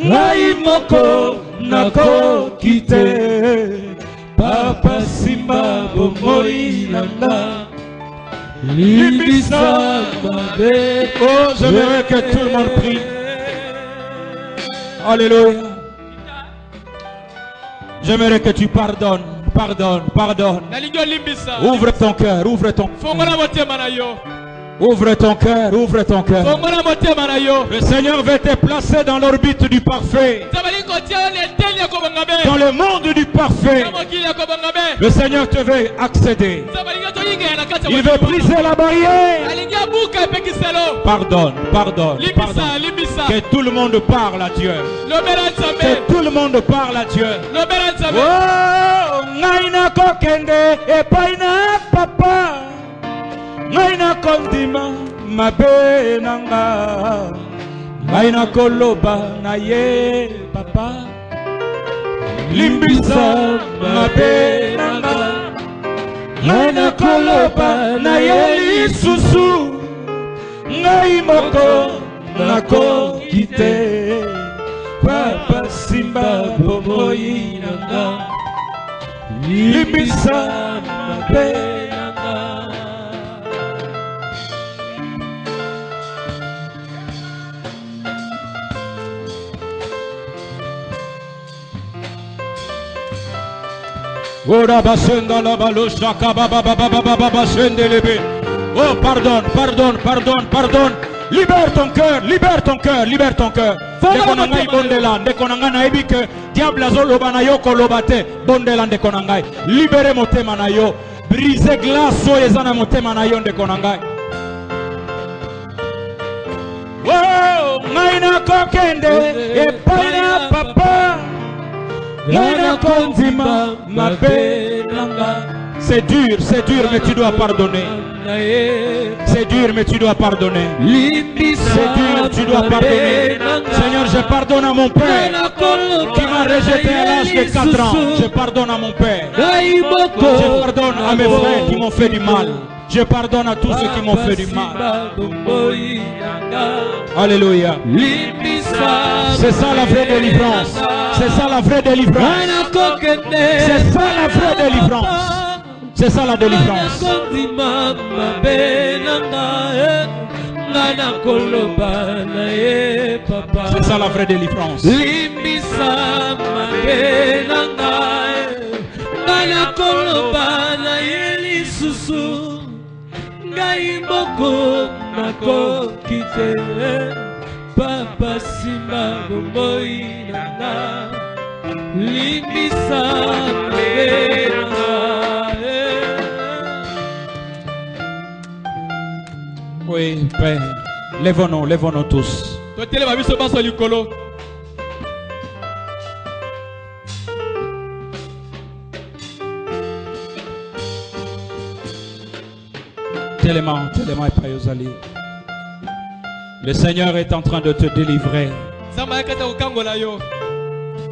Ngai moko nako kite Papa simba bomoi nanga Limbisa mabe. Oh, j'aimerais que tout le monde prie. Alléluia. J'aimerais que tu pardonnes. Pardonne. Ouvre ton cœur, ouvre ton cœur. Ouvre ton cœur, ouvre ton cœur. Le Seigneur veut te placer dans l'orbite du parfait. Dans le monde du parfait. Le Seigneur te veut accéder. Il veut briser la barrière. Pardonne. Que tout le monde parle à Dieu. Que tout le monde parle à Dieu. Oh, naina kokende e paina papa. Naina kondima mabe nanga. Naina koloba na ye papa. Limbisa mabe nanga. Naina koloba na ye isusu. Ngai moko nako kite. Papa simba bomoi nanga. Limbisa mabe nanga. Ora basenda la balosha kababa sendelebe. Oh pardonne. Libère ton cœur. Dekonangai bondela, dekonanga na ebi que diable azoloba na yo kolobate, bondela dekonangai. Libérez motema na yo, brisez glace ezana motema na yo dekonangai. Oh, Naina Kokende, et Paina Papa. Naina Kondima, ma Benanga. C'est dur, mais tu dois pardonner. C'est dur, mais tu dois pardonner. C'est dur, tu dois pardonner. Seigneur, je pardonne à mon père qui m'a rejeté à l'âge de 4 ans. Je pardonne à mon père. Je pardonne à mes frères qui m'ont fait du mal. Je pardonne à tous ceux qui m'ont fait du mal. Alléluia. C'est ça la vraie délivrance. C'est ça la vraie délivrance. C'est ça la vraie délivrance. C'est ça la délivrance. C'est ça la vraie délivrance. Papa Simba Bomoina Limbisa Oui, Père, lèvons-nous tous. Tellement, Père Yozali. Le Seigneur est en train de te délivrer.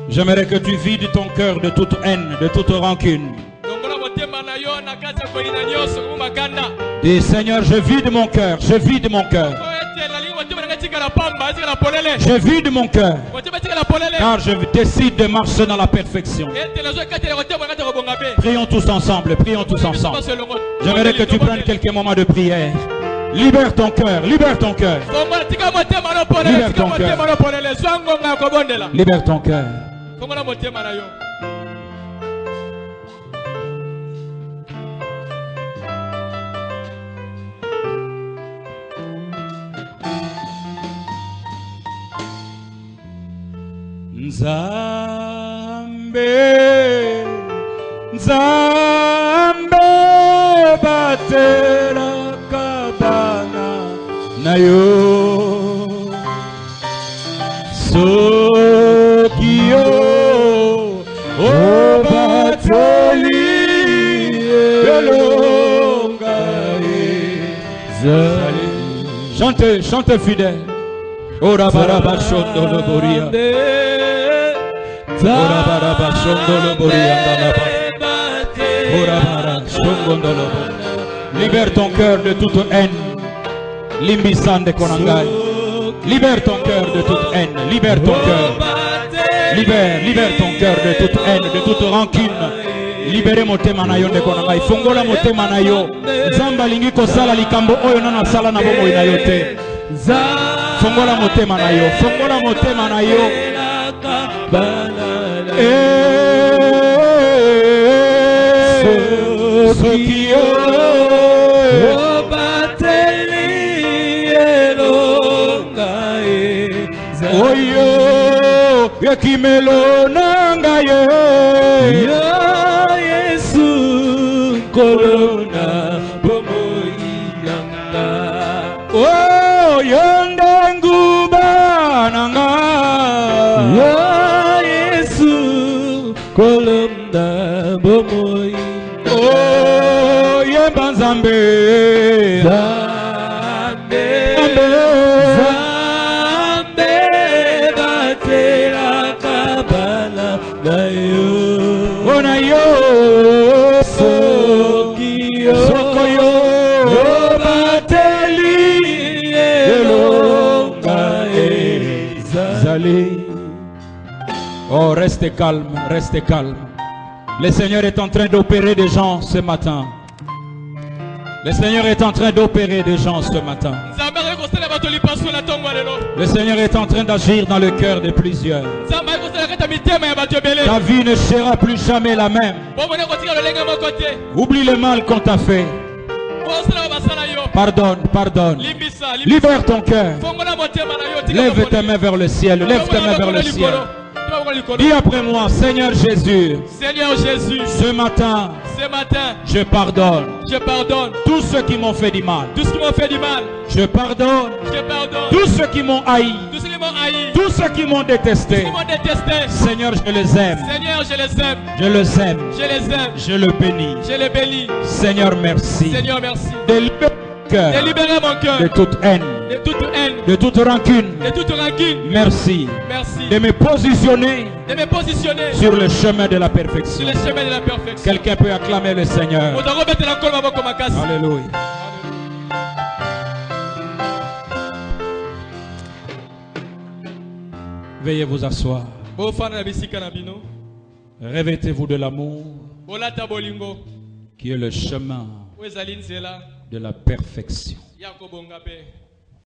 J'aimerais que tu vides ton cœur de toute haine, de toute rancune. Dis, Seigneur, je vide mon cœur, je vide mon cœur. Je vide mon cœur, car je décide de marcher dans la perfection. Prions tous ensemble, prions tous ensemble. J'aimerais que tu prennes quelques moments de prière. Libère ton cœur, libère ton cœur. Libère ton cœur. Libère ton cœur. Nzambe, Nzambe batela kabana nayo Sokio obateli elonga ezali. Chantez, chantez fidèle. Ora baraba shondo lo boria. Ora baraba shondo lo boria dalaba. Ora bara shondo lo boria. Libère ton cœur de toute haine. Limbisande konangai. Libère ton cœur de toute haine. Libère ton cœur. Libère ton cœur de toute haine, de toute rancune. Libérez motema na yo ndeko nangai. Fongola motema na yo. Nzamba lingi kosala likambo oyo nana sala na bomo ina yo te. Fongola motema na yo. Fongola motema na yo. Sokio obateli elonga oyo yakimelo nanga ye Yesu kolona bomoyanga oh yondengu bananga Yesu kolona bomoyanga oh yemba Nzambe Nzambe Nzambe batela kabala nayo ona yo sokoyo bateli elonga ezali. Oh, restez calme, restez calme. Le Seigneur est en train d'opérer des gens ce matin. Le Seigneur est en train d'opérer des gens ce matin. Le Seigneur est en train d'agir dans le cœur de plusieurs. Ta vie ne sera plus jamais la même. Oublie le mal qu'on t'a fait. Pardonne, pardonne. Libère ton cœur. Lève tes mains vers le ciel. Lève tes mains vers le ciel. Dis après moi, Seigneur Jésus. Seigneur Jésus. Ce matin. Ce matin, je pardonne je pardonne tous ceux qui m'ont fait du mal. tous ceux qui m'ont fait du mal. Je pardonne Je pardonne tous ceux qui m'ont haï, tous ceux qui m'ont haï, tous ceux qui m'ont tous ceux détesté. qui m'ont détesté. Seigneur, je les aime, Seigneur, je les aime, je les aime, je les aime, je le bénis. je les bénis. Seigneur, merci. Seigneur, merci. Délibère mon cœur Délibérez mon cœur de toute haine, de toute haine, de toute rancune. de toute rancune. Merci Merci de me positionner de me positionner sur le chemin de la sur perfection. le chemin de la perfection. Quelqu'un peut acclamer le Seigneur. Vous avez remettre la colle à votre makasi. Alléluia. Veuillez vous asseoir. Revêtez-vous de l'amour qui est le chemin de la perfection.